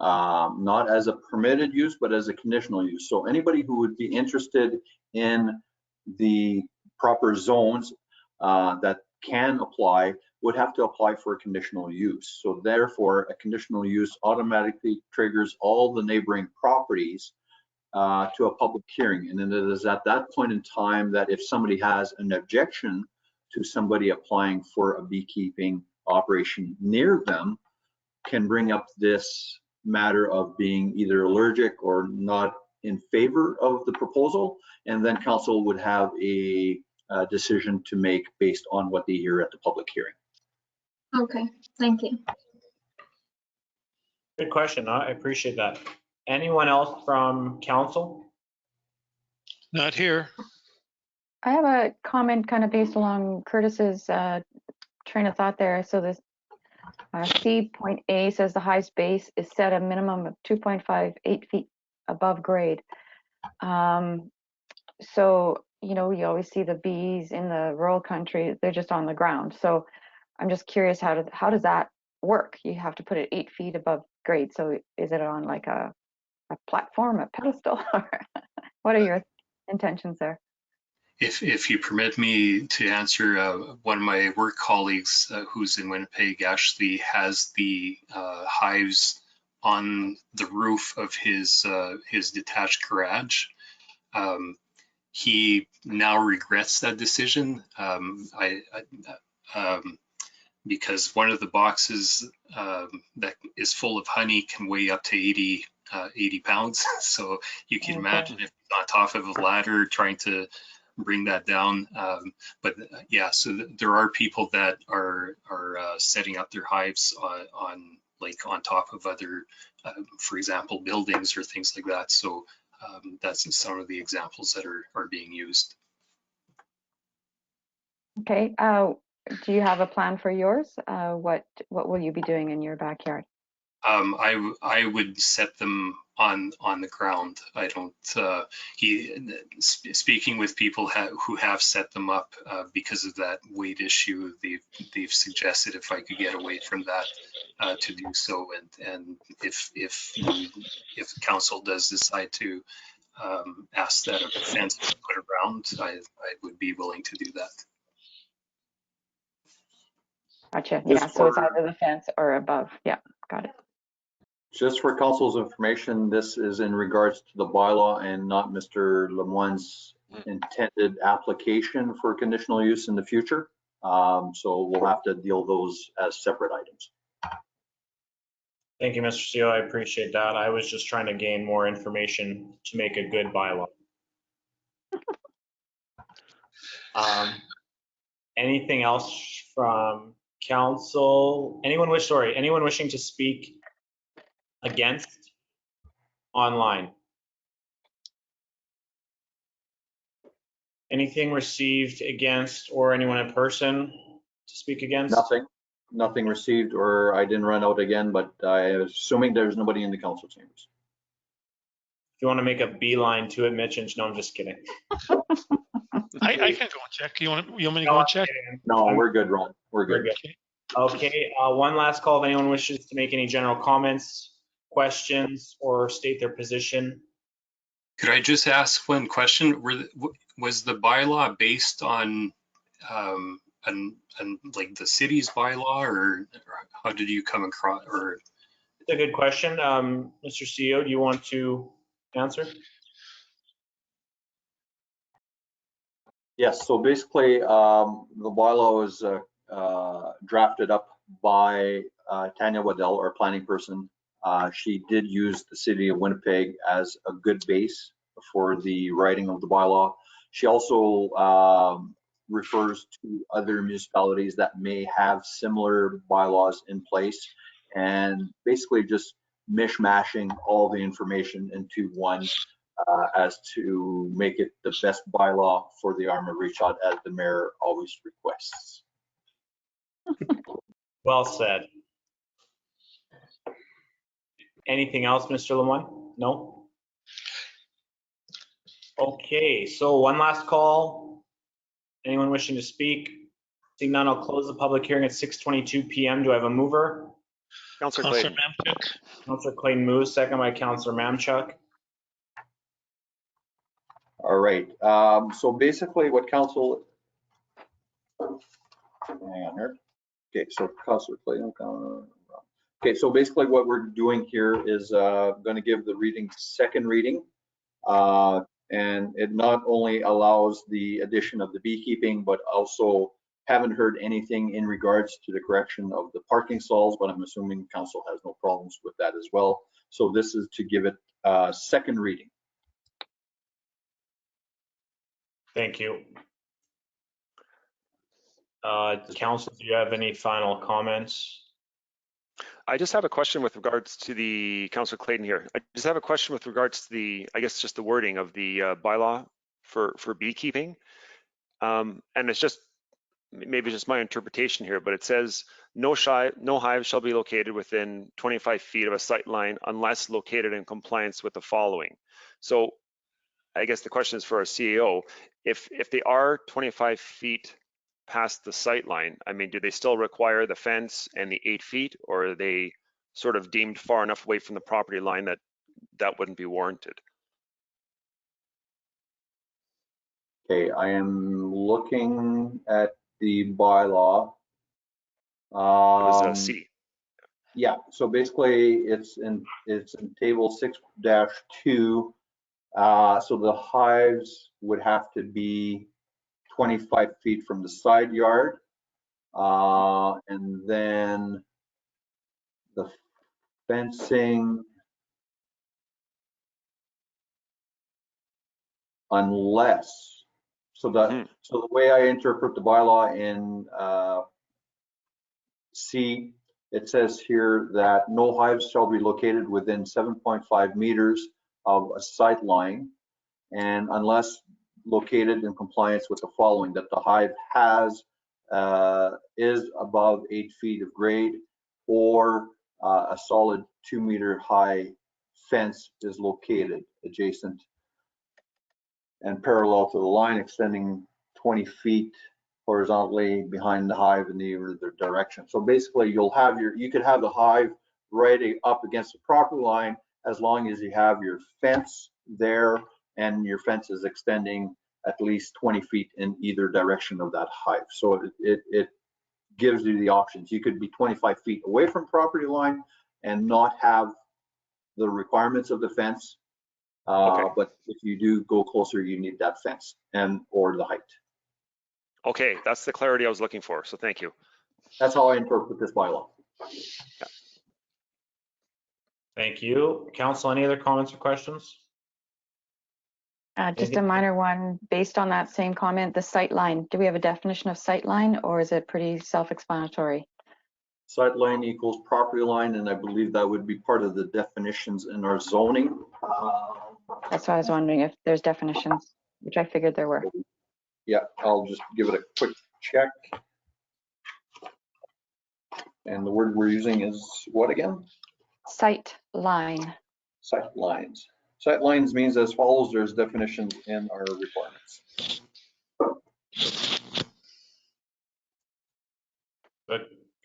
not as a permitted use, but as a conditional use. So anybody who would be interested in the proper zones that can apply would have to apply for a conditional use. So therefore, a conditional use automatically triggers all the neighboring properties to a public hearing. And then it is at that point in time that if somebody has an objection to somebody applying for a beekeeping operation near them, can bring up this matter of being either allergic or not in favor of the proposal. And then council would have a decision to make based on what they hear at the public hearing. Okay, thank you. Good question. I appreciate that. Anyone else from council? Not here. I have a comment kind of based along Curtis's train of thought there. So this C.A says the highest base is set a minimum of 2.58 feet above grade. So, you know, you always see the bees in the rural country, they're just on the ground. So I'm just curious, how does that work? You have to put it 8 feet above grade. So is it on like a platform, a pedestal? Or what are your intentions there? If you permit me to answer, one of my work colleagues who's in Winnipeg actually has the hives on the roof of his detached garage. He now regrets that decision. Because one of the boxes that is full of honey can weigh up to 80 pounds. So you can imagine if it's on top of a ladder trying to bring that down. But yeah, so there are people that are setting up their hives on top of other, for example, buildings or things like that. So that's some of the examples that are being used. Okay. Do you have a plan for yours? What will you be doing in your backyard? I would set them on the ground. I don't. Speaking with people who have set them up because of that weight issue, they've suggested if I could get away from that to do so, and if council does decide to ask that a fence be put around, I would be willing to do that. Gotcha. Yeah. So it's either the fence or above. Yeah. Got it. Just for council's information, this is in regards to the bylaw and not Mr. Lemoine's intended application for conditional use in the future. So we'll have to deal those as separate items. Thank you, Mr. CEO. I appreciate that. I was just trying to gain more information to make a good bylaw. Anything else from council? Anyone wishing to speak against online? Anything received against or anyone in person to speak against? Nothing received, or I didn't run out again, but I was assuming there's nobody in the council chambers. If you want to make a beeline to it, Mitch, and no, I'm just kidding. I can go and check. You want me to go and check? No, we're good, Ron. We're good. Okay, one last call. If anyone wishes to make any general comments, questions, or state their position. Could I just ask one question? Was the bylaw based on like the city's bylaw, or how did you come across? Or It's a good question. Mr. CEO, do you want to answer? Yes, so basically, the bylaw was drafted up by Tanya Waddell, our planning person. She did use the city of Winnipeg as a good base for the writing of the bylaw. She also refers to other municipalities that may have similar bylaws in place, and basically just mishmashing all the information into one as to make it the best bylaw for the Arm of Reach Out, as the mayor always requests. Well said. Anything else, Mr. Lemoyne? No? Okay, so one last call. Anyone wishing to speak? Seeing none, I'll close the public hearing at 6:22 p.m. Do I have a mover? Councillor Councillor Clayton. Mamchuk. Councillor Clayton moves, second by Councillor Mamchuk. All right, so basically what council, hang on here. Okay, so Councillor Clayton, okay, so basically what we're doing here is going to give the reading second reading. And it not only allows the addition of the beekeeping, but also haven't heard anything in regards to the correction of the parking stalls, but I'm assuming council has no problems with that as well. So this is to give it second reading. Thank you. Council, do you have any final comments? I just have a question with regards to the, Councillor Clayton here. I just have a question with regards to the, I guess just the wording of the bylaw for beekeeping. And it's just, maybe just my interpretation here, but it says no hive shall be located within 25 feet of a sight line unless located in compliance with the following. So I guess the question is for our CEO, if they are 25 feet past the sight line, I mean, do they still require the fence and the 8 feet, or are they sort of deemed far enough away from the property line that that wouldn't be warranted? Okay, I am looking at the bylaw. It was C. Yeah, so basically it's in table 6-2. So the hives would have to be 25 feet from the side yard. And then the fencing, unless, so the way I interpret the bylaw in C, it says here that no hives shall be located within 7.5 meters of a sight line, and unless located in compliance with the following, that the hive is above 8 feet of grade, or a solid 2-meter high fence is located adjacent and parallel to the line, extending 20 feet horizontally behind the hive in either direction. So basically you could have the hive right up against the property line as long as you have your fence there and your fence is extending at least 20 feet in either direction of that hive. So it gives you the options. You could be 25 feet away from property line and not have the requirements of the fence. But if you do go closer, you need that fence and or the height. Okay, that's the clarity I was looking for. So thank you. That's how I interpret this bylaw. Yeah. Thank you. Council, any other comments or questions? Just a minor one, based on that same comment, the sight line. Do we have a definition of sight line, or is it pretty self-explanatory? Sight line equals property line, and I believe that would be part of the definitions in our zoning. That's why I was wondering if there's definitions, which I figured there were. Yeah, I'll just give it a quick check. And the word we're using is what again? Sight line. Sight lines. Sight lines means as follows. There's definitions in our requirements.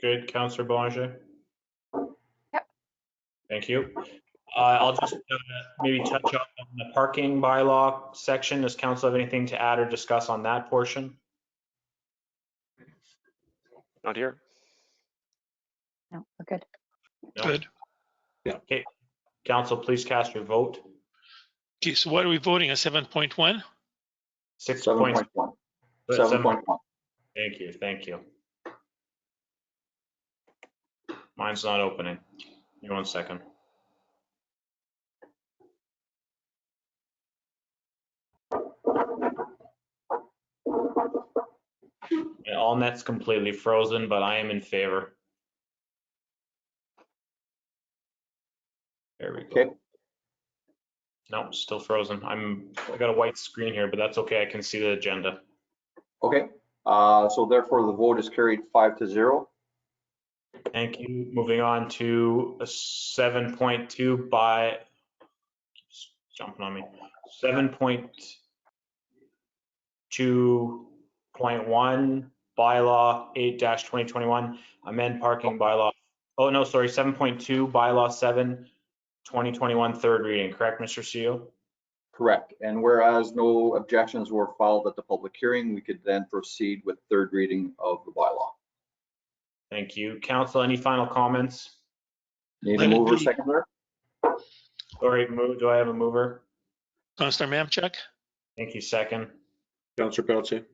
Good, Councillor Boulanger. Yep. Thank you. I'll just maybe touch on the parking bylaw section. Does council have anything to add or discuss on that portion? Not here. No, we're good. No? Good. Okay, council, please cast your vote. Okay, so what are we voting on, 7.1? 6 7.1. 7.1. Thank you. Mine's not opening. Give me 1 second. Yeah, all net's completely frozen, but I am in favor. There we go. Okay. No, still frozen. I got a white screen here, but that's okay. I can see the agenda. Okay. So therefore the vote is carried 5-0. Thank you. Moving on to a 7.2 by, keeps jumping on me. 7.2.1 bylaw 8-2021 amend parking bylaw. Oh no, sorry, 7.2 bylaw 7/2021 third reading. Correct, Mr. CEO? Correct. And whereas no objections were filed at the public hearing, we could then proceed with third reading of the bylaw. Thank you. Council, any final comments? Need a Let it mover, be. seconder? Sorry, do I have a mover? Councillor Mamchuk? Thank you, second. Councillor Pelletier.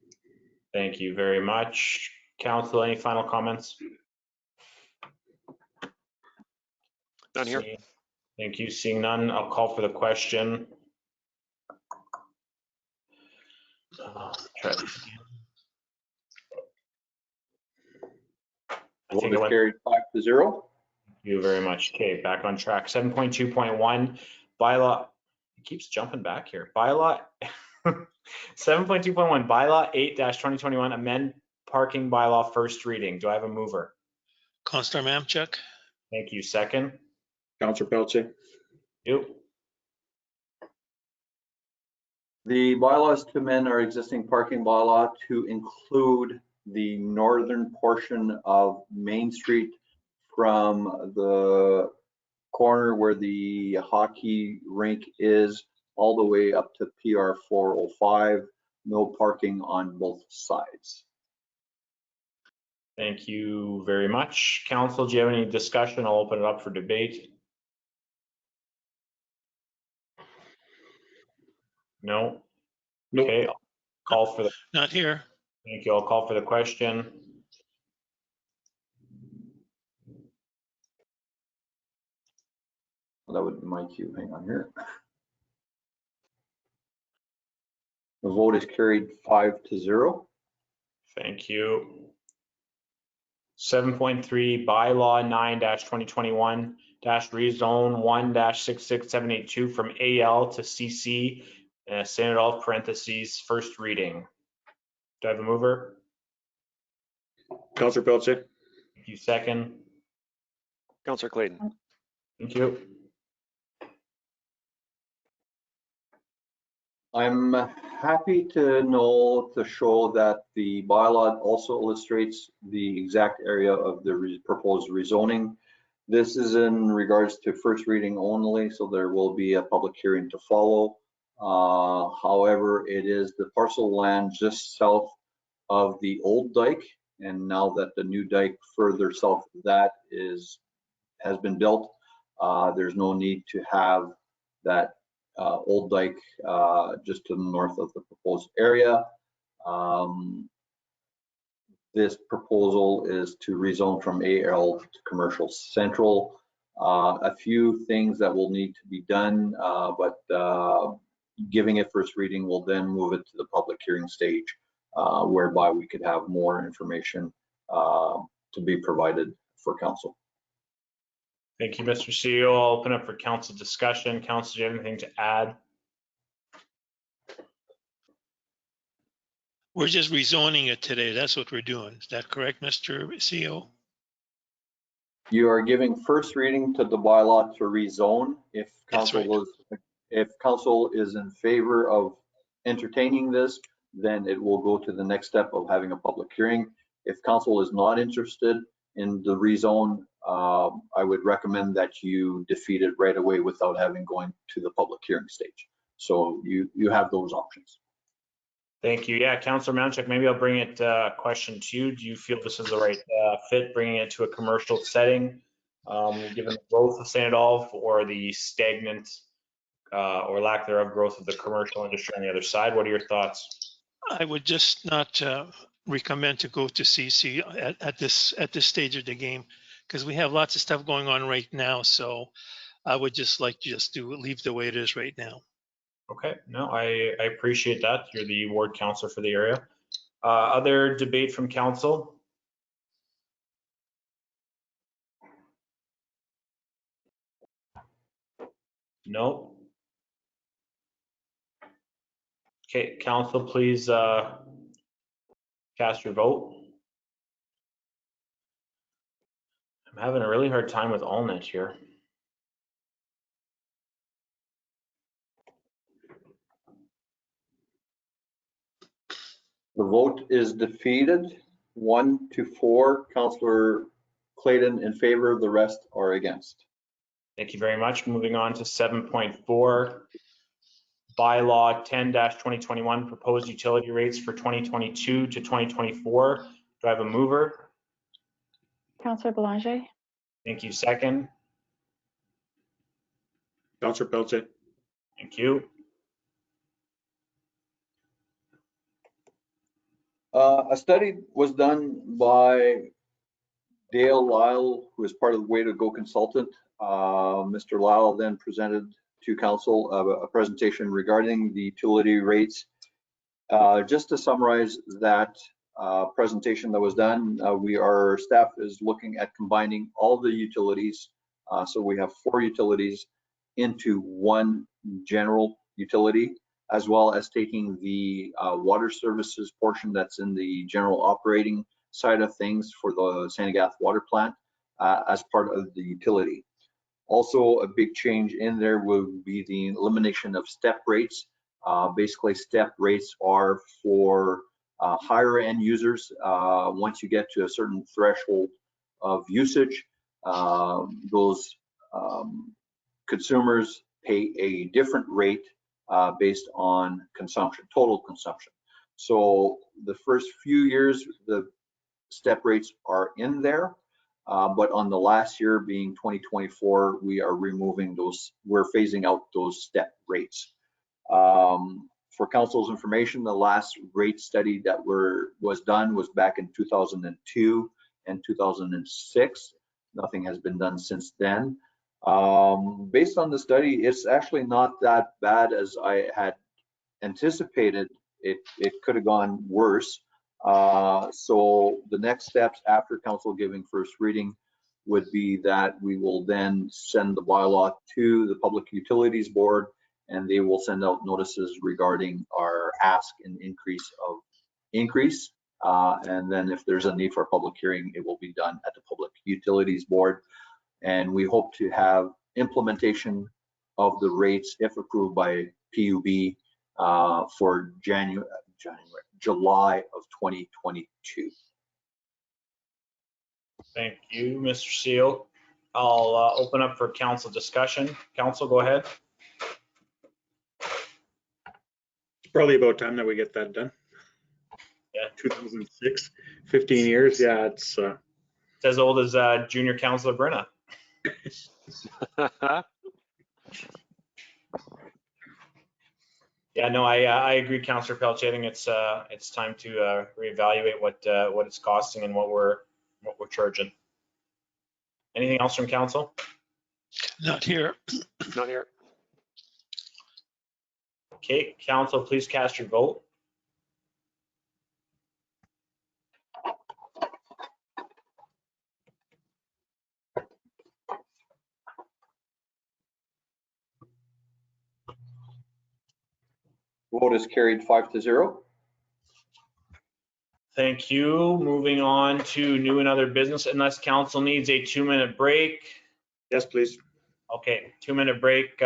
Thank you very much. Council, any final comments? None here. Thank you. Seeing none, I'll call for the question. Try this again. I Vote think is I went. carried 5-0. Thank you very much. Okay, back on track. 7.2.1 bylaw. It keeps jumping back here. Bylaw 7.2.1 bylaw 8-2021 amend parking bylaw first reading. Do I have a mover? Councillor Mamchuk? Thank you. Second. Councillor Pelletier. You. The bylaws to amend our existing parking bylaw to include the northern portion of Main Street from the corner where the hockey rink is all the way up to PR 405. No parking on both sides. Thank you very much. Council, do you have any discussion? I'll open it up for debate. No? Nope. Okay, I'll call for the, Not here. thank you. I'll call for the question. That would be my cue. Hang on here. The vote is carried 5-0. Thank you. 7.3 bylaw 9-2021 rezone 1-66782 from AL to CC, standard all parentheses, first reading. Do I have a mover? Councillor Pelletier. Thank you. Second. Councillor Clayton. Thank you. I'm happy to show that the bylaw also illustrates the exact area of the proposed rezoning. This is in regards to first reading only, so there will be a public hearing to follow. However, it is the parcel of land just south of the old dike, and now that the new dike further south of that has been built, there's no need to have that old dike just to the north of the proposed area. This proposal is to rezone from AL to commercial central. A few things that will need to be done, but giving it first reading will then move it to the public hearing stage, whereby we could have more information to be provided for council. Thank you, Mr. CEO. I'll open up for council discussion. Council, do you have anything to add? We're just rezoning it today. That's what we're doing. Is that correct, Mr. CEO? You are giving first reading to the bylaw to rezone. If council is in favor of entertaining this, then it will go to the next step of having a public hearing. If council is not interested in the rezone, I would recommend that you defeat it right away without having going to the public hearing stage. So you have those options. Thank you. Yeah, Councillor Mamchuk, maybe I'll bring it question to you. Do you feel this is the right fit, bringing it to a commercial setting given the growth of St. Adolphe or the stagnant or lack thereof growth of the commercial industry on the other side. What are your thoughts? I would just not recommend to go to CC at this stage of the game, because we have lots of stuff going on right now. So I would just like to leave the way it is right now. Okay, no, I appreciate that. You're the ward councillor for the area. Other debate from council? No. Okay, council, please cast your vote. I'm having a really hard time with AllNet here. The vote is defeated, 1 to 4. Councillor Clayton in favor, the rest are against. Thank you very much. Moving on to 7.4, bylaw 10-2021, proposed utility rates for 2022 to 2024. Do I have a mover? Councillor Belanger. Thank you. Second? Councillor Pelletier. Thank you. A study was done by Dale Lyle, who is part of the Way to Go consultant. Mr. Lyle then presented to council a presentation regarding the utility rates. Just to summarize that presentation that was done, our staff is looking at combining all the utilities. So we have 4 utilities into one general utility, as well as taking the water services portion that's in the general operating side of things for the St. Agath water plant as part of the utility. Also, a big change in there will be the elimination of step rates. Basically, step rates are for higher end users. Once you get to a certain threshold of usage, those consumers pay a different rate based on consumption, total consumption. So the first few years, the step rates are in there, but on the last year being 2024, we are removing those, we're phasing out those step rates. For council's information, the last rate study that was done was back in 2002 and 2006. Nothing has been done since then. Based on the study, it's actually not that bad as I had anticipated. It could have gone worse. So the next steps after council giving first reading would be that we will then send the bylaw to the Public Utilities Board, and they will send out notices regarding our ask and increase. And then if there's a need for a public hearing, it will be done at the Public Utilities Board. And we hope to have implementation of the rates, if approved by PUB, for July of 2022. Thank you, Mr. Seal. I'll open up for council discussion. Council, go ahead. It's probably about time that we get that done. Yeah. 2006, 15 years. Yeah, it's as old as junior councilor Brenna. Yeah, no, I agree, Councillor Pelletier. I think it's time to reevaluate what it's costing and what we're charging. Anything else from council? Not here. Not here. Okay, council, please cast your vote. Vote is carried 5-0. Thank you. Moving on to new and other business, unless council needs a 2-minute break. yes, please. Okay, 2-minute break.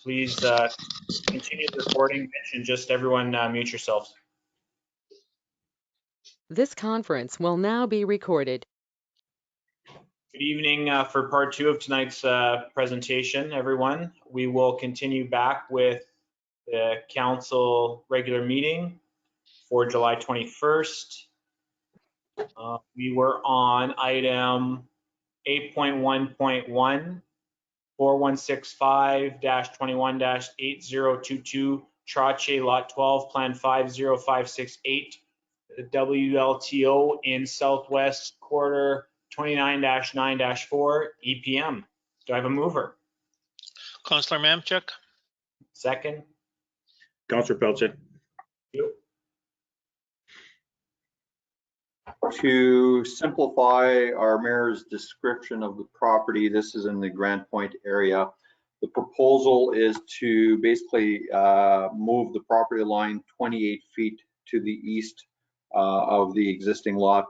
Please continue the recording and just everyone mute yourselves. This conference will now be recorded. Good evening for part 2 of tonight's presentation, everyone. We will continue back with the council regular meeting for July 21st. We were on item 8.1.1, 4165-21-8022, Trache Lot 12, Plan 50568, WLTO in Southwest Quarter 29-9-4, EPM. Do I have a mover? Counselor Mamchuk, Second? Councillor Pelletier. To simplify our mayor's description of the property, this is in the Grand Point area. The proposal is to basically move the property line 28 feet to the east of the existing lot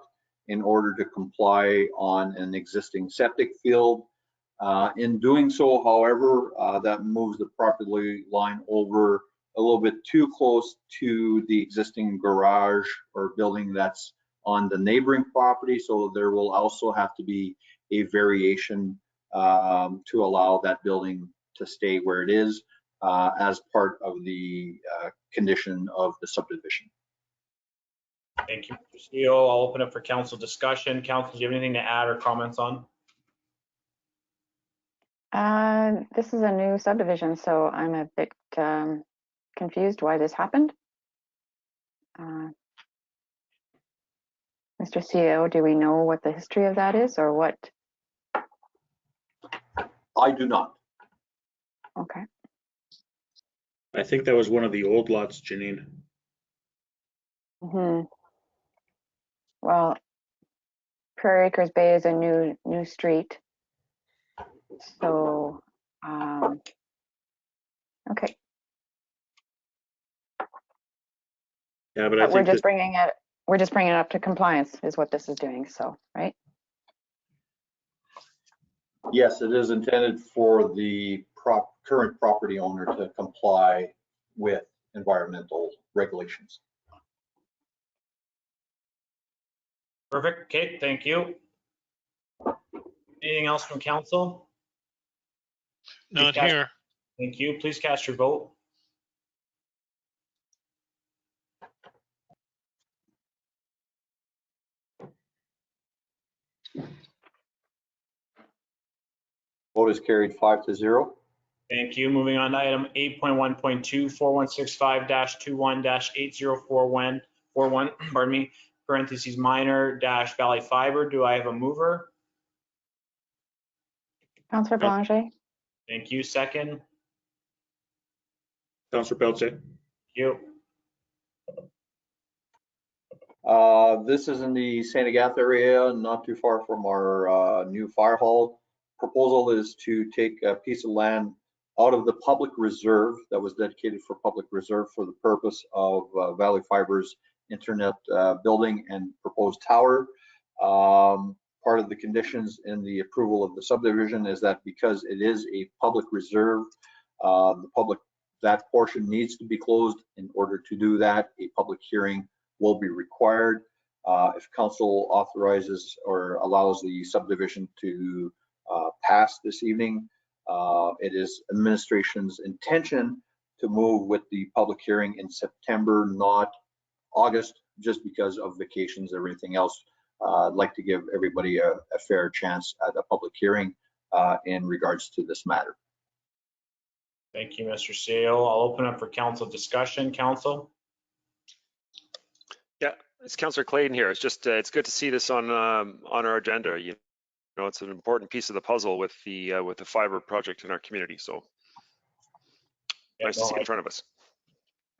in order to comply on an existing septic field. In doing so, however, that moves the property line over a little bit too close to the existing garage or building that's on the neighboring property, so there will also have to be a variation to allow that building to stay where it is as part of the condition of the subdivision. Thank you, Mr. CEO. I'll open up for council discussion. Council, do you have anything to add or comments on? This is a new subdivision, so I'm a bit confused why this happened. Mr. CEO, do we know what the history of that is or what? I do not. Okay. I think that was one of the old lots, Janine. Well, Prairie Acres Bay is a new street. So, okay. Yeah, but I We're think just bringing it up to compliance is what this is doing. So, right? Yes, it is intended for the current property owner to comply with environmental regulations. Perfect. Okay, thank you. Anything else from council? not here. Thank you. Please cast your vote. Vote is carried 5-0. Thank you. Moving on to item 8.1.2, 4165-21-8041, pardon me, parentheses minor dash Valley Fiber. Do I have a mover? Councillor Blanger. Thank you. Second? Councillor Pelletier. Thank you. This is in the St. Agatha area, not too far from our new fire hall. Proposal is to take a piece of land out of the public reserve that was dedicated for public reserve for the purpose of Valley Fiber's internet building and proposed tower. Part of the conditions in the approval of the subdivision is that because it is a public reserve, that portion needs to be closed. In order to do that, a public hearing will be required. If council authorizes or allows the subdivision to pass this evening, it is administration's intention to move with the public hearing in September, not August, just because of vacations and everything else. I'd like to give everybody a fair chance at a public hearing in regards to this matter. Thank you, Mr. CEO. I'll open up for council discussion. Council? Yeah, it's Councillor Clayton here. It's just it's good to see this on our agenda. You know, it's an important piece of the puzzle with the fiber project in our community. So nice to see it in front of us.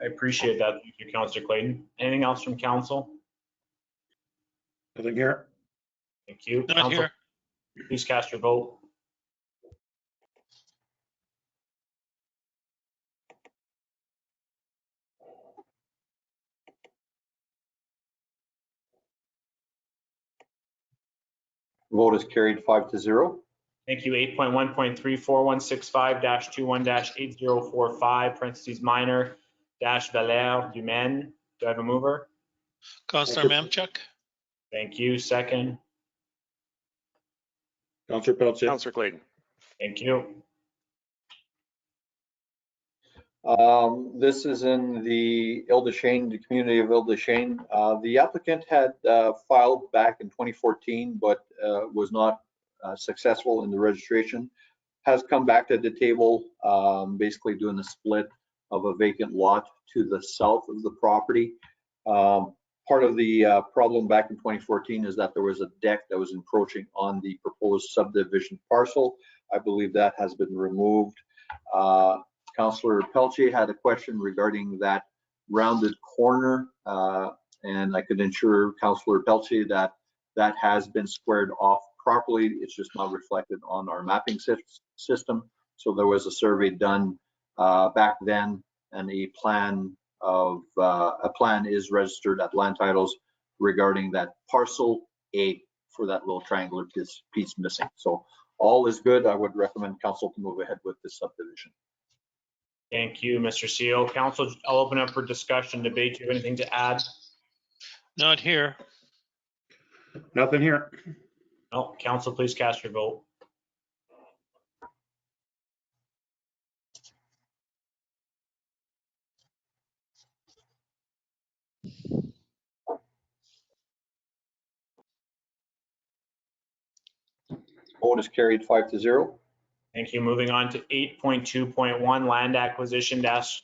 I appreciate that. Thank you, Councillor Clayton. Anything else from council? Nothing here. Thank you. Not Council, here. please cast your vote. Vote is carried 5-0. Thank you. 8.1.3, 4165-21-8045, parentheses minor dash Valère du Maine. Do I have a mover? Counselor Mamchuk, Thank you. Second? Councillor Pelletier. Councillor Clayton. Thank you. This is in the Ile-des-Chênes, the community of Ile-des-Chênes. The applicant had filed back in 2014, but was not successful in the registration, has come back to the table, basically doing the split of a vacant lot to the south of the property. Part of the problem back in 2014 is that there was a deck that was encroaching on the proposed subdivision parcel. I believe that has been removed. Councillor Pelletier had a question regarding that rounded corner, and I could assure Councillor Pelletier that that has been squared off properly. It's just not reflected on our mapping system. So there was a survey done back then, and a plan is registered at Land Titles regarding that parcel A for that little triangular piece missing. So all is good. I would recommend council to move ahead with this subdivision. Thank you, Mr. Seal. Council, I'll open up for discussion, debate. Do you have anything to add? Not here. Nothing here. No. Council, please cast your vote. Vote is carried 5-0. Thank you. Moving on to 8.2.1, land acquisition dash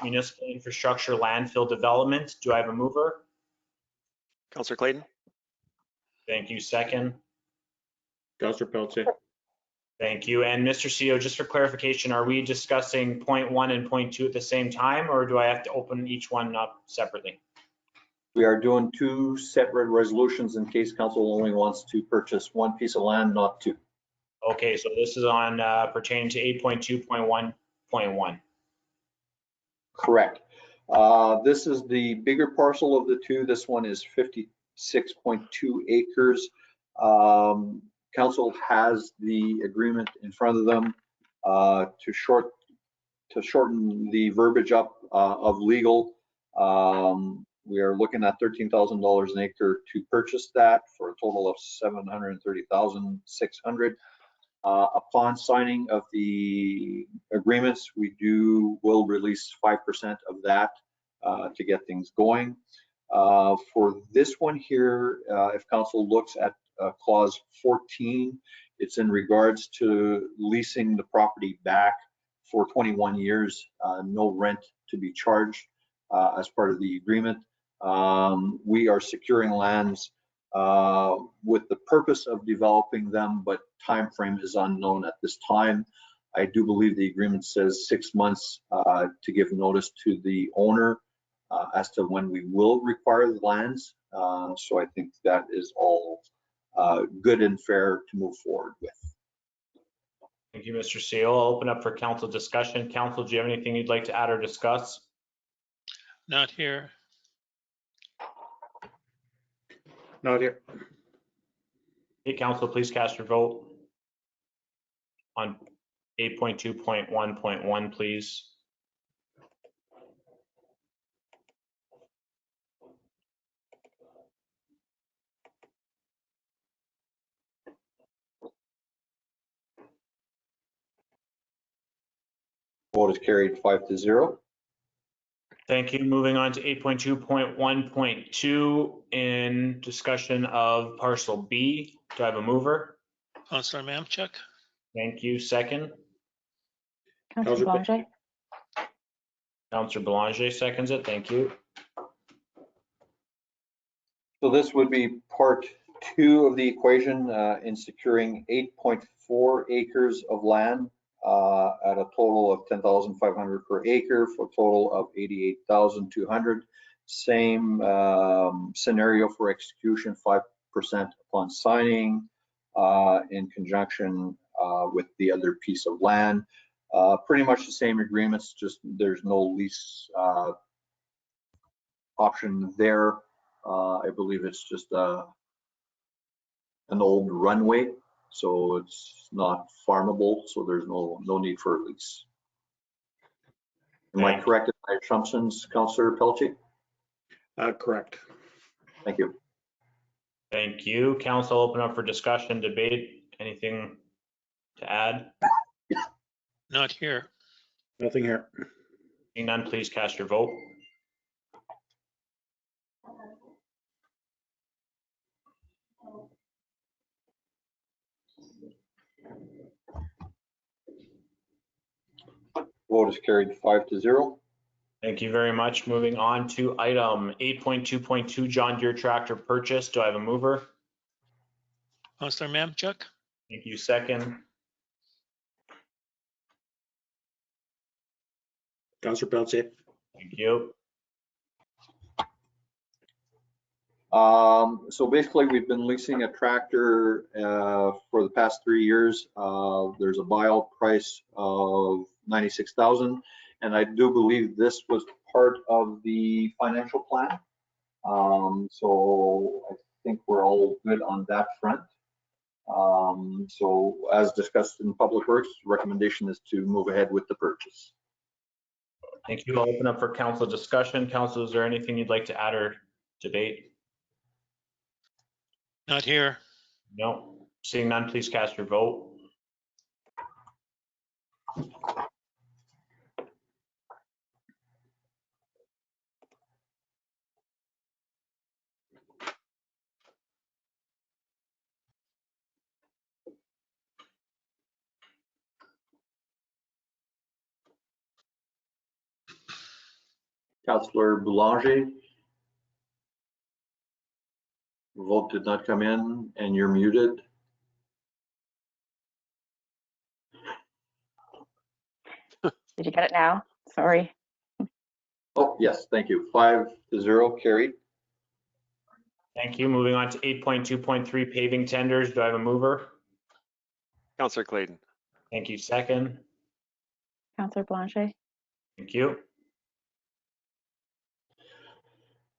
municipal infrastructure landfill development. Do I have a mover? Councillor Clayton? Thank you. Second. Councillor Pelletier. Thank you. And Mr. CEO, just for clarification, are we discussing point 1 and point 2 at the same time, or do I have to open each one up separately? We are doing two separate resolutions in case council only wants to purchase one piece of land, not two. Okay, so this is on pertaining to 8.2.1.1. Correct. This is the bigger parcel of the two. This one is 56.2 acres. Council has the agreement in front of them to shorten the verbiage up of legal. We are looking at $13,000 an acre to purchase that for a total of $730,600. Upon signing of the agreements, we will release 5% of that to get things going. For this one here, if council looks at clause 14, it's in regards to leasing the property back for 21 years, no rent to be charged as part of the agreement. We are securing lands with the purpose of developing them, but time frame is unknown at this time. I do believe the agreement says 6 months to give notice to the owner as to when we will require the lands. So I think that is all good and fair to move forward with. Thank you, Mr. Seal. I'll open up for council discussion. Council, do you have anything you'd like to add or discuss? Not here. Not here. Okay, council, please cast your vote on 8.2.1.1, please. Vote is carried 5-0. Thank you. Moving on to 8.2.1.2 in discussion of parcel B. Do I have a mover? Councillor Mamchuk. Thank you. Second. Councillor Belanger. Councillor Belanger seconds it. Thank you. So this would be part 2 of the equation in securing 8.4 acres of land at a total of $10,500 per acre for a total of $88,200. Same scenario for execution, 5% upon signing in conjunction with the other piece of land. Pretty much the same agreements, just there's no lease option there. I believe it's just an old runway, so it's not farmable, so there's no need for a lease. Am I correct in my assumptions, Councillor Pelletier? Correct. Thank you. Thank you. Council, open up for discussion, debate. Anything to add? Not here. Nothing here. Seeing none, please cast your vote. Vote is carried 5-0. Thank you very much. Moving on to item 8.2.2 John Deere tractor purchase. Do I have a mover? Councillor Mamchuk, Thank you. Second. Councillor Pelletier. Thank you. So basically, we've been leasing a tractor for the past 3 years. There's a buyout price of $96,000, and I do believe this was part of the financial plan. So I think we're all good on that front. So as discussed in Public Works, recommendation is to move ahead with the purchase. Thank you. I'll open up for council discussion. Council, is there anything you'd like to add or debate? not here. No. Seeing none, please cast your vote. Councillor Boulanger. Vote did not come in, and you're muted. Did you get it now? Sorry. Oh, yes, thank you. 5-0, carried. Thank you. Moving on to 8.2.3 paving tenders. Do I have a mover? Councillor Clayton. Thank you. Second. Councillor Blanchet. Thank you.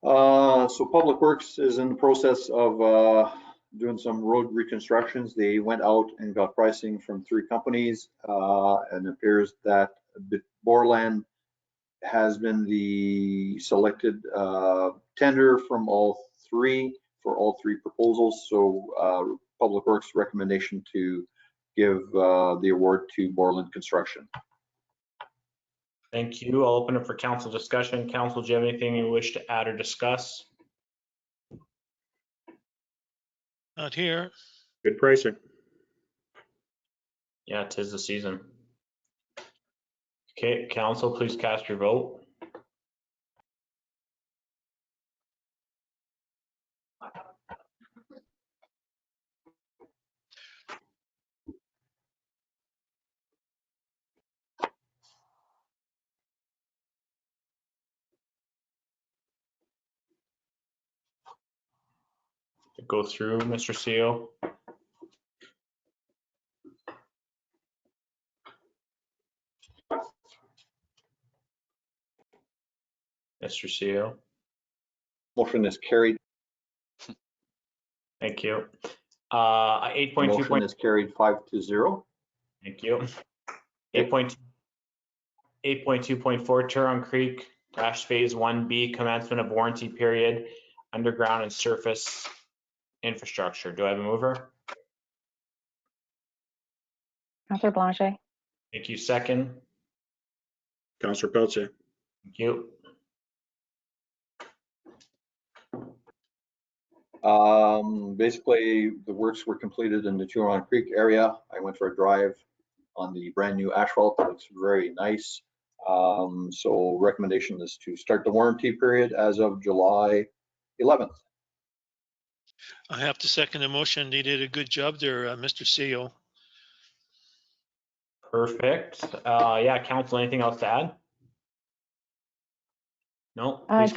So Public Works is in the process of doing some road reconstructions. They went out and got pricing from 3 companies, and it appears that Borland has been the selected tender from all 3 for all 3 proposals. So Public Works recommendation to give the award to Borland Construction. Thank you. I'll open it for council discussion. Council, do you have anything you wish to add or discuss? Not here. Good pricing. Yeah, 'tis the season. Okay, council, please cast your vote. To go through, Mr. CEO. Mr. CEO. Motion is carried. Thank you. Motion 8.2. is carried 5-0. Thank you. 8.2.4 Turon Creek Phase 1B commencement of warranty period, underground and surface infrastructure. Do I have a mover? Councillor Blanchet. Thank you. Second. Councillor Pelletier. Thank you. Basically, the works were completed in the Turon Creek area. I went for a drive on the brand new asphalt. It looks very nice. So recommendation is to start the warranty period as of July 11th. I have to second the motion. They did a good job there, Mr. CEO. Perfect. Yeah, council, anything else to add? No, please.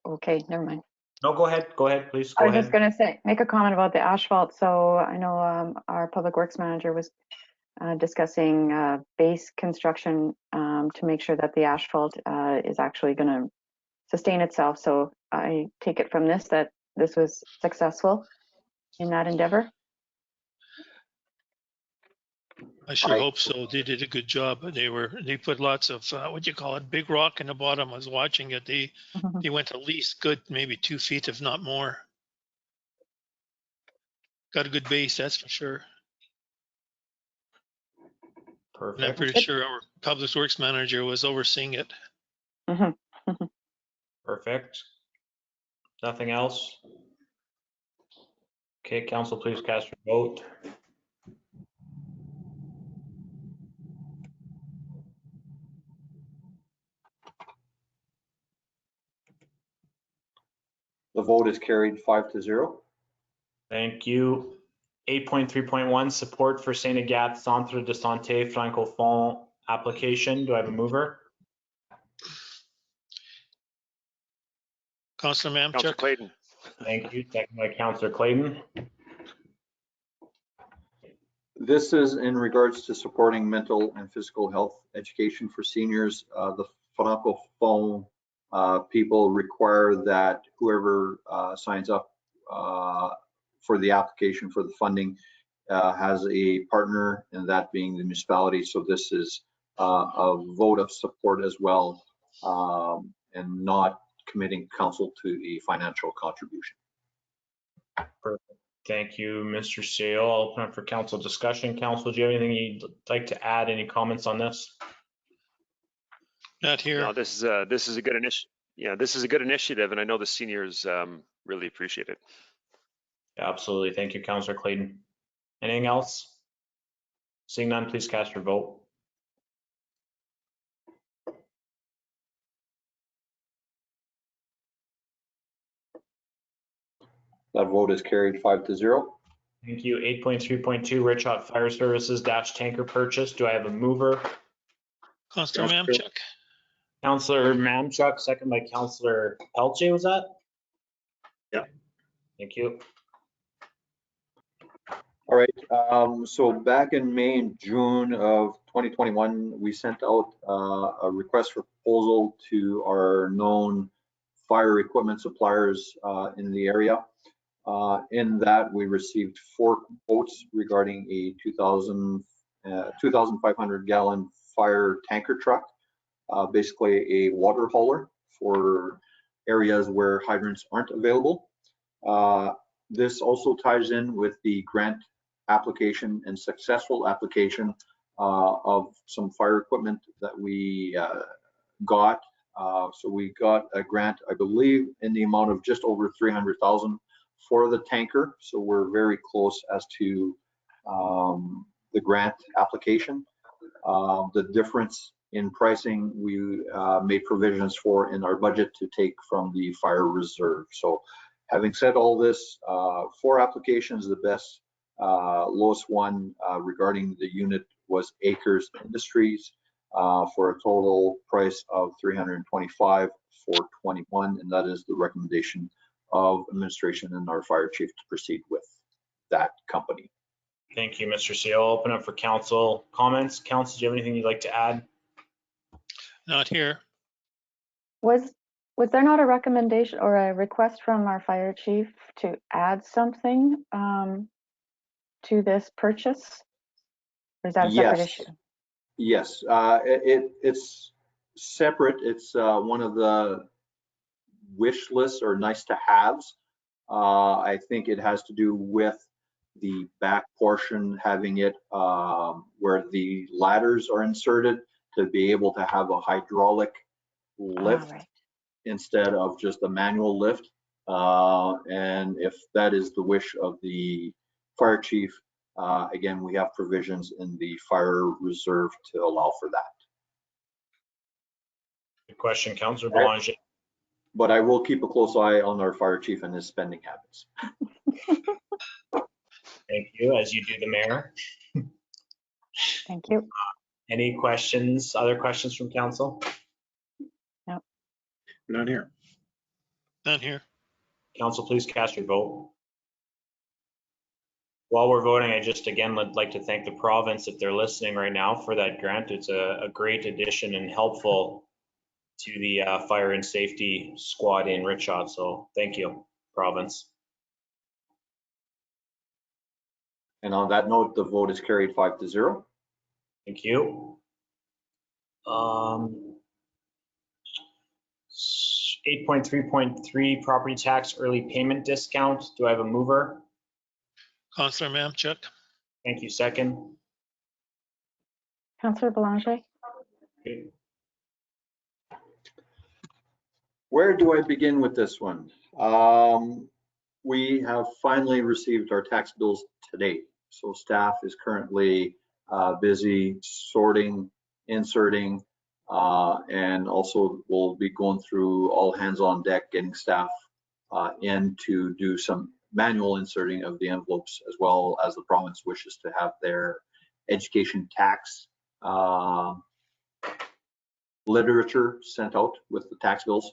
Okay, never mind. No, go ahead. Go ahead, please. I Go was just ahead. going to make a comment about the asphalt. So I know our Public Works manager was discussing base construction to make sure that the asphalt is actually going to sustain itself. So I take it from this that this was successful in that endeavor. I sure hope so. They did a good job. They put lots of what do you call it, big rock in the bottom. I was watching it. They went at least good, maybe 2 feet, if not more. Got a good base, that's for sure. Perfect. And I'm pretty sure our Public Works manager was overseeing it. Perfect. Nothing else? Okay, council, please cast your vote. The vote is carried 5-0. Thank you. 8.3.1, support for St. Agathe Centre de Santé Francophone application. Do I have a mover? Councillor Councillor Mamchuk. Clayton. Thank you. Second by Councillor Clayton. This is in regards to supporting mental and physical health education for seniors. The Francophone people require that whoever signs up for the application for the funding has a partner, and that being the municipality. So this is a vote of support as well, and not committing council to a financial contribution. Perfect. Thank you, Mr. Sale. I'll open up for council discussion. Council, do you have anything you'd like to add? Any comments on this? Not here. No, this is a good initiative. Yeah, this is a good initiative, and I know the seniors really appreciate it. Absolutely. Thank you, Councillor Clayton. Anything else? Seeing none, please cast your vote. That vote is carried 5-0. Thank you. 8.3.2, Rich Hot Fire Services dash tanker purchase. Do I have a mover? Councillor Mamchuk. Councillor Mamchuk, second by Councillor Pelche, was that? Yeah. Thank you. All right, so back in May and June of 2021, we sent out a request for proposal to our known fire equipment suppliers in the area. In that, we received 4 quotes regarding a 2,500 gallon fire tanker truck, basically a water hauler for areas where hydrants aren't available. This also ties in with the grant application and successful application of some fire equipment that we got. So we got a grant, I believe, in the amount of just over 300,000 for the tanker. So we're very close as to the grant application. The difference in pricing, we made provisions for in our budget to take from the fire reserve. So having said all this, 4 applications, the best lowest one regarding the unit was Acres Industries for a total price of $325 for 21, and that is the recommendation of administration and our fire chief to proceed with that company. Thank you, Mr. Seal. I'll open up for council comments. Council, do you have anything you'd like to add? Not here. Was there not a recommendation or a request from our fire chief to add something to this purchase? Or is that a separate issue? Yes, it's separate. It's one of the wish lists or nice to haves. I think it has to do with the back portion, having it where the ladders are inserted to be able to have a hydraulic lift instead of just a manual lift. And if that is the wish of the fire chief, again, we have provisions in the fire reserve to allow for that. Good question, Councillor Belanger. But I will keep a close eye on our fire chief and his spending habits. Thank you, as you do the mayor. Thank you. Any questions, other questions from council? No. None here. None here. Council, please cast your vote. While we're voting, I just again would like to thank the province, if they're listening right now, for that grant. It's a great addition and helpful to the fire and safety squad in Richard. So thank you, province. And on that note, the vote is carried 5-0. Thank you. 8.3.3 property tax early payment discount. Do I have a mover? Councillor Mamchuk. Thank you. Second. Councillor Belanger. Okay. Where do I begin with this one? We have finally received our tax bills today. So staff is currently busy sorting, inserting, and also we'll be going through all hands on deck, getting staff in to do some manual inserting of the envelopes, as well as the province wishes to have their education tax literature sent out with the tax bills.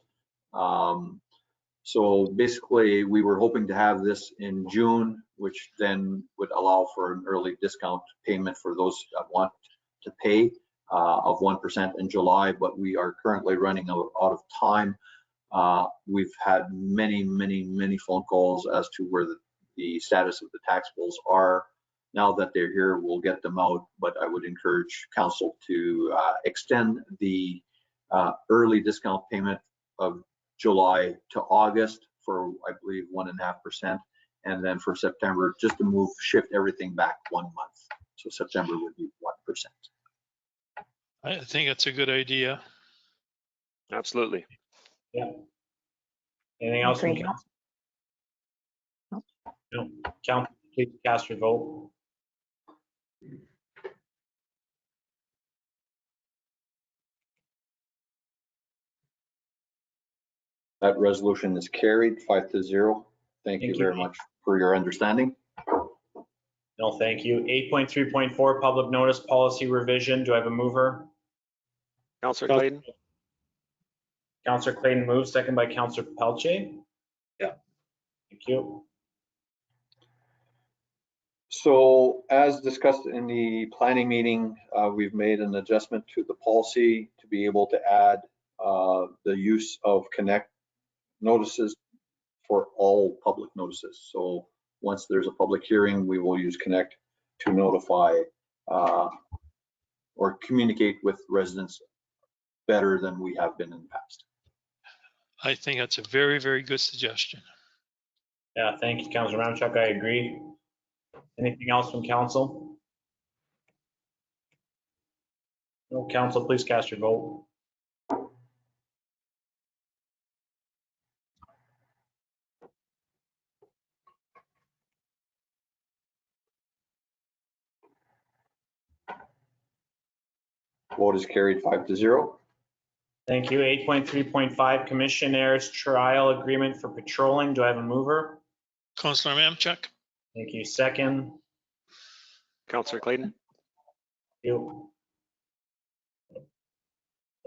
So basically, we were hoping to have this in June, which then would allow for an early discount payment for those that want to pay of 1% in July, but we are currently running out of time. We've had many phone calls as to where the status of the tax bills are. Now that they're here, we'll get them out, but I would encourage council to extend the early discount payment of July to August for, I believe, 1.5%, and then for September, just to shift everything back 1 month. So September would be 1%. I think that's a good idea. Absolutely. Yeah. Anything else from Agreed. council? No. Council, please cast your vote. That resolution is carried 5-0. Thank you very much for your understanding. No, thank you. 8.3.4 public notice policy revision. Do I have a mover? Councillor Clayton? Councillor Clayton moves, second by Councillor Pelche. Yeah. Thank you. So as discussed in the planning meeting, we've made an adjustment to the policy to be able to add the use of Connect notices for all public notices. So once there's a public hearing, we will use Connect to notify or communicate with residents better than we have been in the past. I think that's a very, very good suggestion. Yeah, thank you, Councillor Ramchuk. I agree. Anything else from council? No, council, please cast your vote. Vote is carried 5-0. Thank you. 8.3.5 Commissioners Trial Agreement for Patrolling. Do I have a mover? Councillor Ramchuk? Thank you. Second. Councillor Clayton? Thank you.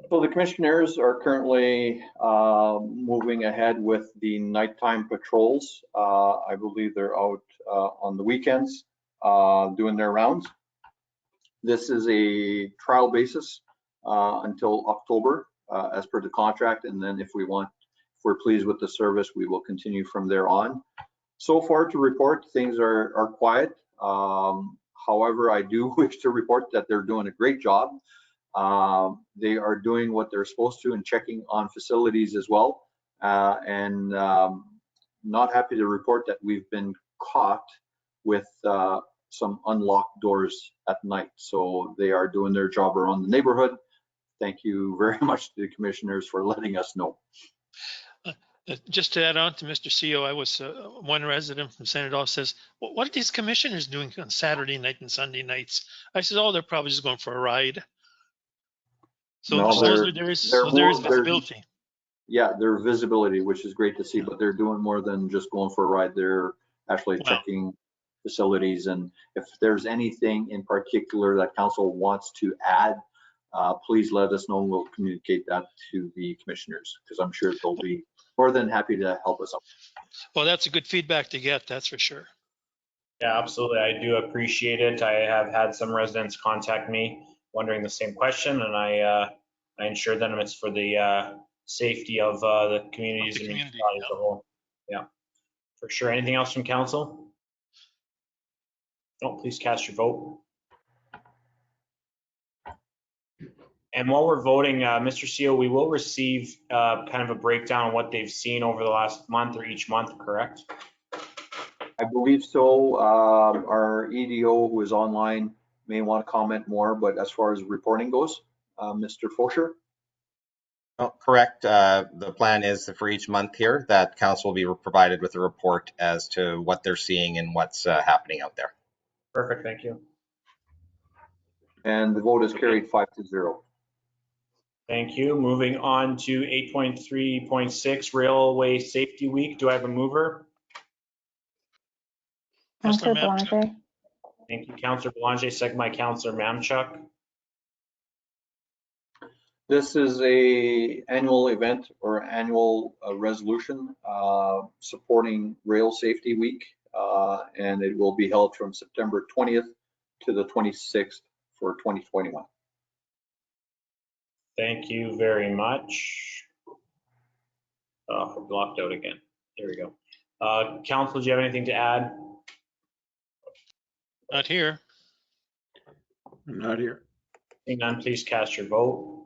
So the commissioners are currently moving ahead with the nighttime patrols. I believe they're out on the weekends doing their rounds. This is a trial basis until October as per the contract, and then if we're pleased with the service, we will continue from there on. So far to report, things are quiet. However, I do wish to report that they're doing a great job. They are doing what they're supposed to and checking on facilities as well. And not happy to report that we've been caught with some unlocked doors at night. So they are doing their job around the neighborhood. Thank you very much to the commissioners for letting us know. Just to add on to Mr. CEO, I was one resident from St. Adolphe says, what are these commissioners doing on Saturday night and Sunday nights? I said, oh, they're probably just going for a ride. So, No, there is visibility. Yeah, their visibility, which is great to see, but they're doing more than just going for a ride. They're actually checking facilities, and if there's anything in particular that council wants to add, please let us know and we'll communicate that to the commissioners, because I'm sure they'll be more than happy to help us out. Well, that's a good feedback to get, that's for sure. Yeah, absolutely. I do appreciate it. I have had some residents contact me wondering the same question, and I ensure them it's for the safety of the communities and municipalities as a whole. Yeah, for sure. Anything else from council? No, please cast your vote. And while we're voting, Mr. CEO, we will receive kind of a breakdown on what they've seen over the last month or each month, correct? I believe so. Our EDO, who is online, may want to comment more, but as far as reporting goes, Mr. Fosher? Oh, correct. The plan is for each month here that council will be provided with a report as to what they're seeing and what's happening out there. Perfect, thank you. And the vote is carried 5-0. Thank you. Moving on to 8.3.6 Railway Safety Week. Do I have a mover? Councillor Mamchuk. Belanger. Thank you, Councillor Belanger, second by Councillor Mamchuk. This is a annual event or annual resolution supporting Rail Safety Week, and it will be held from September 20th to the 26th for 2021. Thank you very much. Oh, we're blocked out again. There we go. Council, do you have anything to add? Not here. I'm not here. Seeing none, please cast your vote.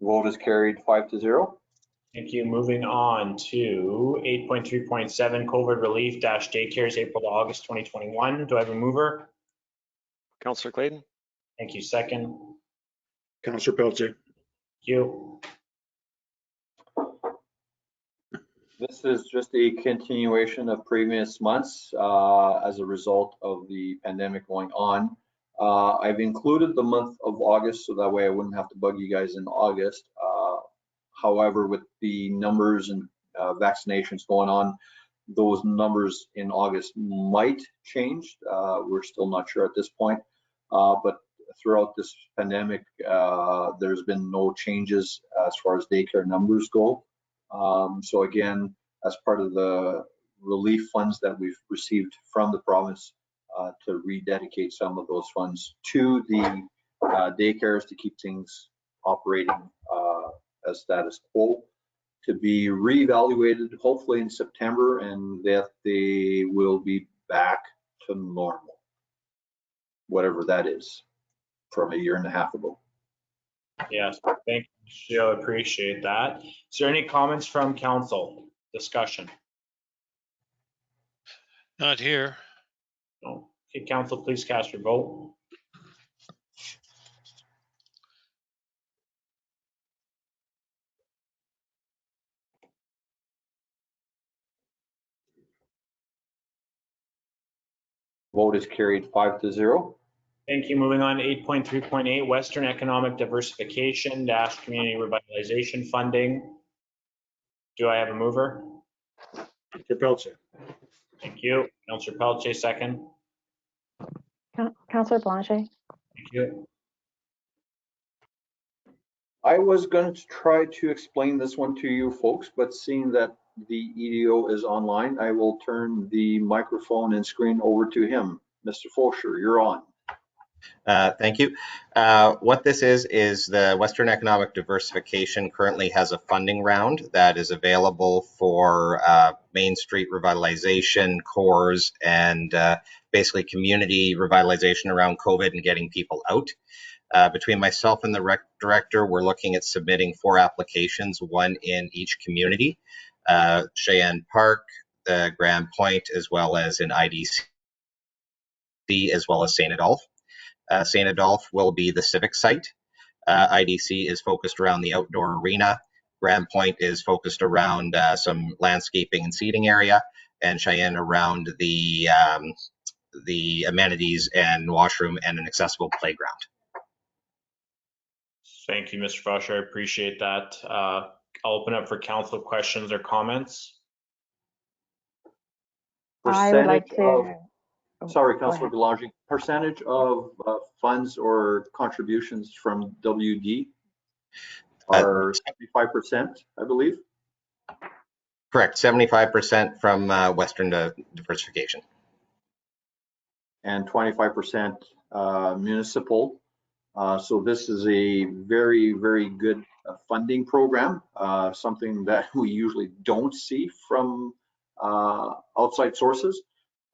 Vote is carried 5-0. Thank you. Moving on to 8.3.7 COVID relief dash daycares April to August 2021. Do I have a mover? Councillor Clayton? Thank you. Second. Councillor Pelletier. Thank you. This is just a continuation of previous months as a result of the pandemic going on. I've included the month of August so that way I wouldn't have to bug you guys in August. However, with the numbers and vaccinations going on, those numbers in August might change. We're still not sure at this point, but throughout this pandemic, there's been no changes as far as daycare numbers go. So again, as part of the relief funds that we've received from the province to rededicate some of those funds to the daycares to keep things operating as status quo, to be reevaluated hopefully in September, and that they will be back to normal, whatever that is, from a year and a half ago. Yes, thank you. I appreciate that. Is there any comments from council? Discussion? Not here. No. Okay, council, please cast your vote. Vote is carried 5-0. Thank you. Moving on to 8.3.8 Western Economic Diversification dash Community Revitalization Funding. Do I have a mover? Councillor Pelletier. Thank you. Councillor Pelletier, second. Councillor Belanger. Thank you. I was going to try to explain this one to you folks, but seeing that the EDO is online, I will turn the microphone and screen over to him. Mr. Fosher, you're on. Thank you. What this is the Western Economic Diversification currently has a funding round that is available for Main Street revitalization, cores, and basically community revitalization around COVID and getting people out. Between myself and the director, we're looking at submitting 4 applications, one in each community, Cheyenne Park, Grand Point, as well as in IDC, as well as St. Adolphe. St. Adolphe will be the civic site. IDC is focused around the outdoor arena. Grand Point is focused around some landscaping and seating area, and Cheyenne around the amenities and washroom and an accessible playground. Thank you, Mr. Fosher. I appreciate that. I'll open up for council questions or comments. I would like to. Sorry, Councillor Belanger. Percentage of funds or contributions from WD are 75%, I believe. Correct, 75% from Western Diversification. And 25% municipal. So this is a very, very good funding program, something that we usually don't see from outside sources.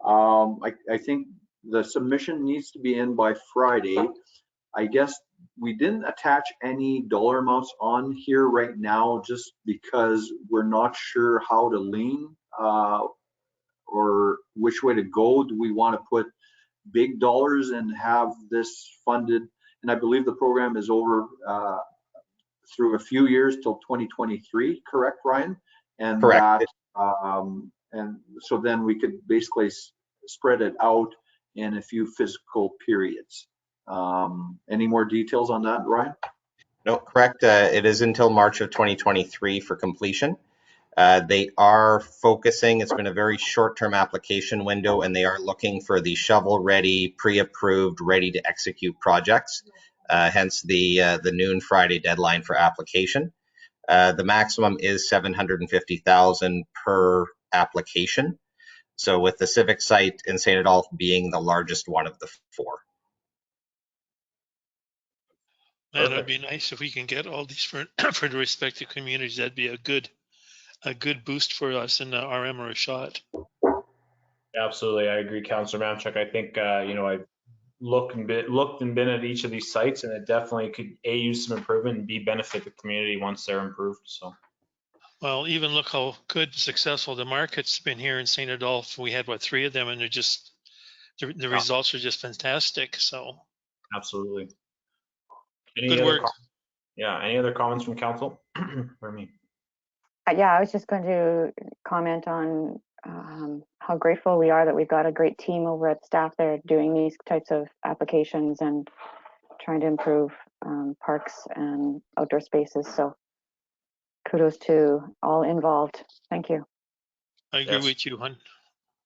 I think the submission needs to be in by Friday. I guess we didn't attach any dollar amounts on here right now just because we're not sure how to lean or which way to go. Do we want to put big dollars and have this funded? And I believe the program is over through a few years till 2023, correct, Ryan? and Correct. and so then we could basically spread it out in a few physical periods. Any more details on that, Ryan? No, correct. It is until March of 2023 for completion. They are focusing, it's been a very short-term application window, and they are looking for the shovel-ready, pre-approved, ready-to-execute projects, hence the noon Friday deadline for application. The maximum is $750,000 per application. So with the civic site in St. Adolphe being the largest one of the four. Man, it would be nice if we can get all these for for the respective communities. That'd be a good boost for us in RM or a shot. Absolutely, I agree, Councillor Mamchuk. I think I've looked and been at each of these sites, and it definitely could use some improvement and benefit the community once they're improved. So. Well, even look how good, successful the market's been here in St. Adolphe. We had 3 of them, and they're just the results are just fantastic. So. Absolutely. Good work. Any other comments from council? For me. Yeah, I was just going to comment on how grateful we are that we've got a great team over at staff there doing these types of applications and trying to improve parks and outdoor spaces. So kudos to all involved. Thank you. I agree with you, hon.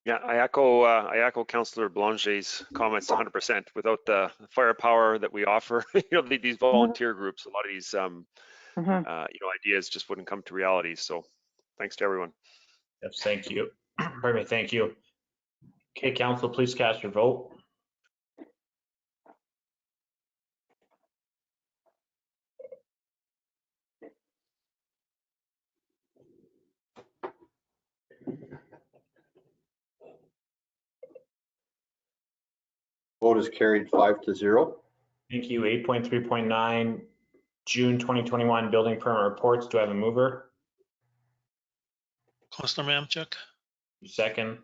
Yeah, I echo Councillor Blanger's comments 100%. Without the firepower that we offer, these volunteer groups, a lot of these ideas just wouldn't come to reality. So thanks to everyone. Yes, thank you. Pardon me, thank you. Okay, council, please cast your vote. Vote is carried 5-0. Thank you. 8.3.9 June 2021 building permit reports. Do I have a mover? Councillor Mamchuk. Second.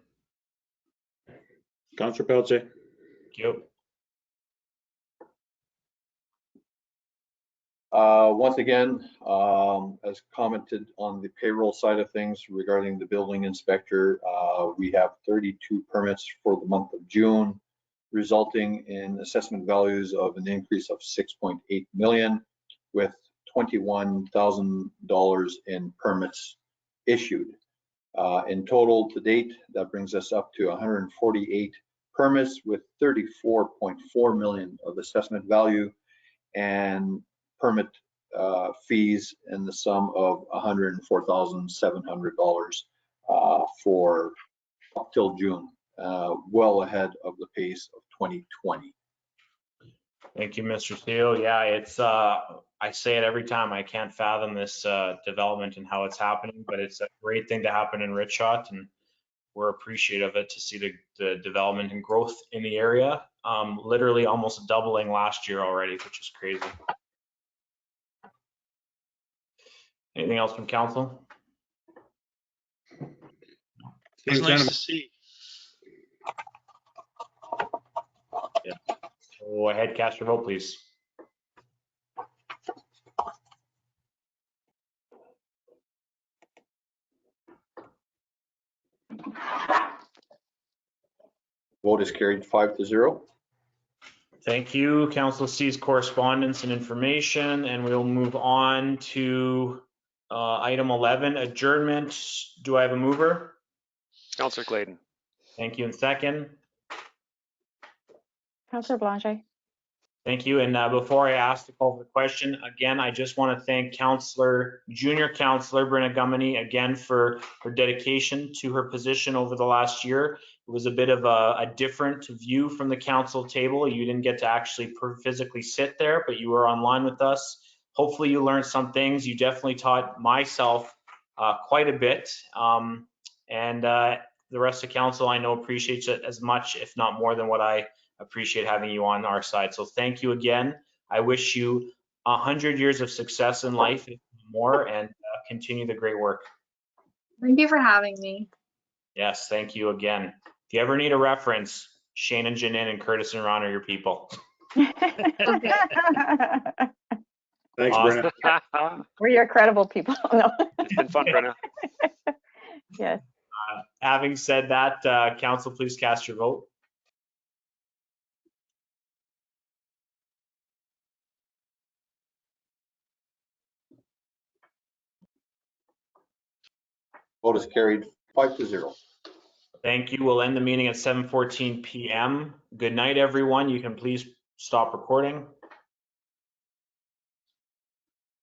Councillor Pelletier. Thank you. Once again, as commented on the payroll side of things regarding the building inspector, we have 32 permits for the month of June, resulting in assessment values of an increase of 6.8 million, with $21,000 in permits issued. In total to date, that brings us up to 148 permits with 34.4 million of assessment value and permit fees in the sum of $104,700 for up till June, well ahead of the pace of 2020. Thank you, Mr. Steele. Yeah, it's I say it every time. I can't fathom this development and how it's happening, but it's a great thing to happen in Richshot, and we're appreciative of it to see the development and growth in the area. Literally almost doubling last year already, which is crazy. Anything else from council? It's nice to see. Yeah. Go ahead, cast your vote, please. Vote is carried 5-0. Thank you. Council sees correspondence and information, and we'll move on to item 11, adjournment. Do I have a mover? Councillor Clayton. Thank you. And second? Councillor Blanchet. Thank you. And before I ask the call for the question, again, I just want to thank Junior Councillor Brenna Gummany again for her dedication to her position over the last year. It was a bit of a different view from the council table. You didn't get to actually physically sit there, but you were online with us. Hopefully you learned some things. You definitely taught myself quite a bit. And the rest of council I know appreciates it as much, if not more than what I appreciate having you on our side. So thank you again. I wish you 100 years of success in life, if more, and continue the great work. Thank you for having me. Yes, thank you again. If you ever need a reference, Shane and Janine and Curtis and Ron are your people. Okay. Thanks, Awesome. Brenna. We're your credible people. No. It's been fun, Brenna. Yes. Having said that, council, please cast your vote. Vote is carried 5-0. Thank you. We'll end the meeting at 7:14 p.m. Good night, everyone. You can please stop recording.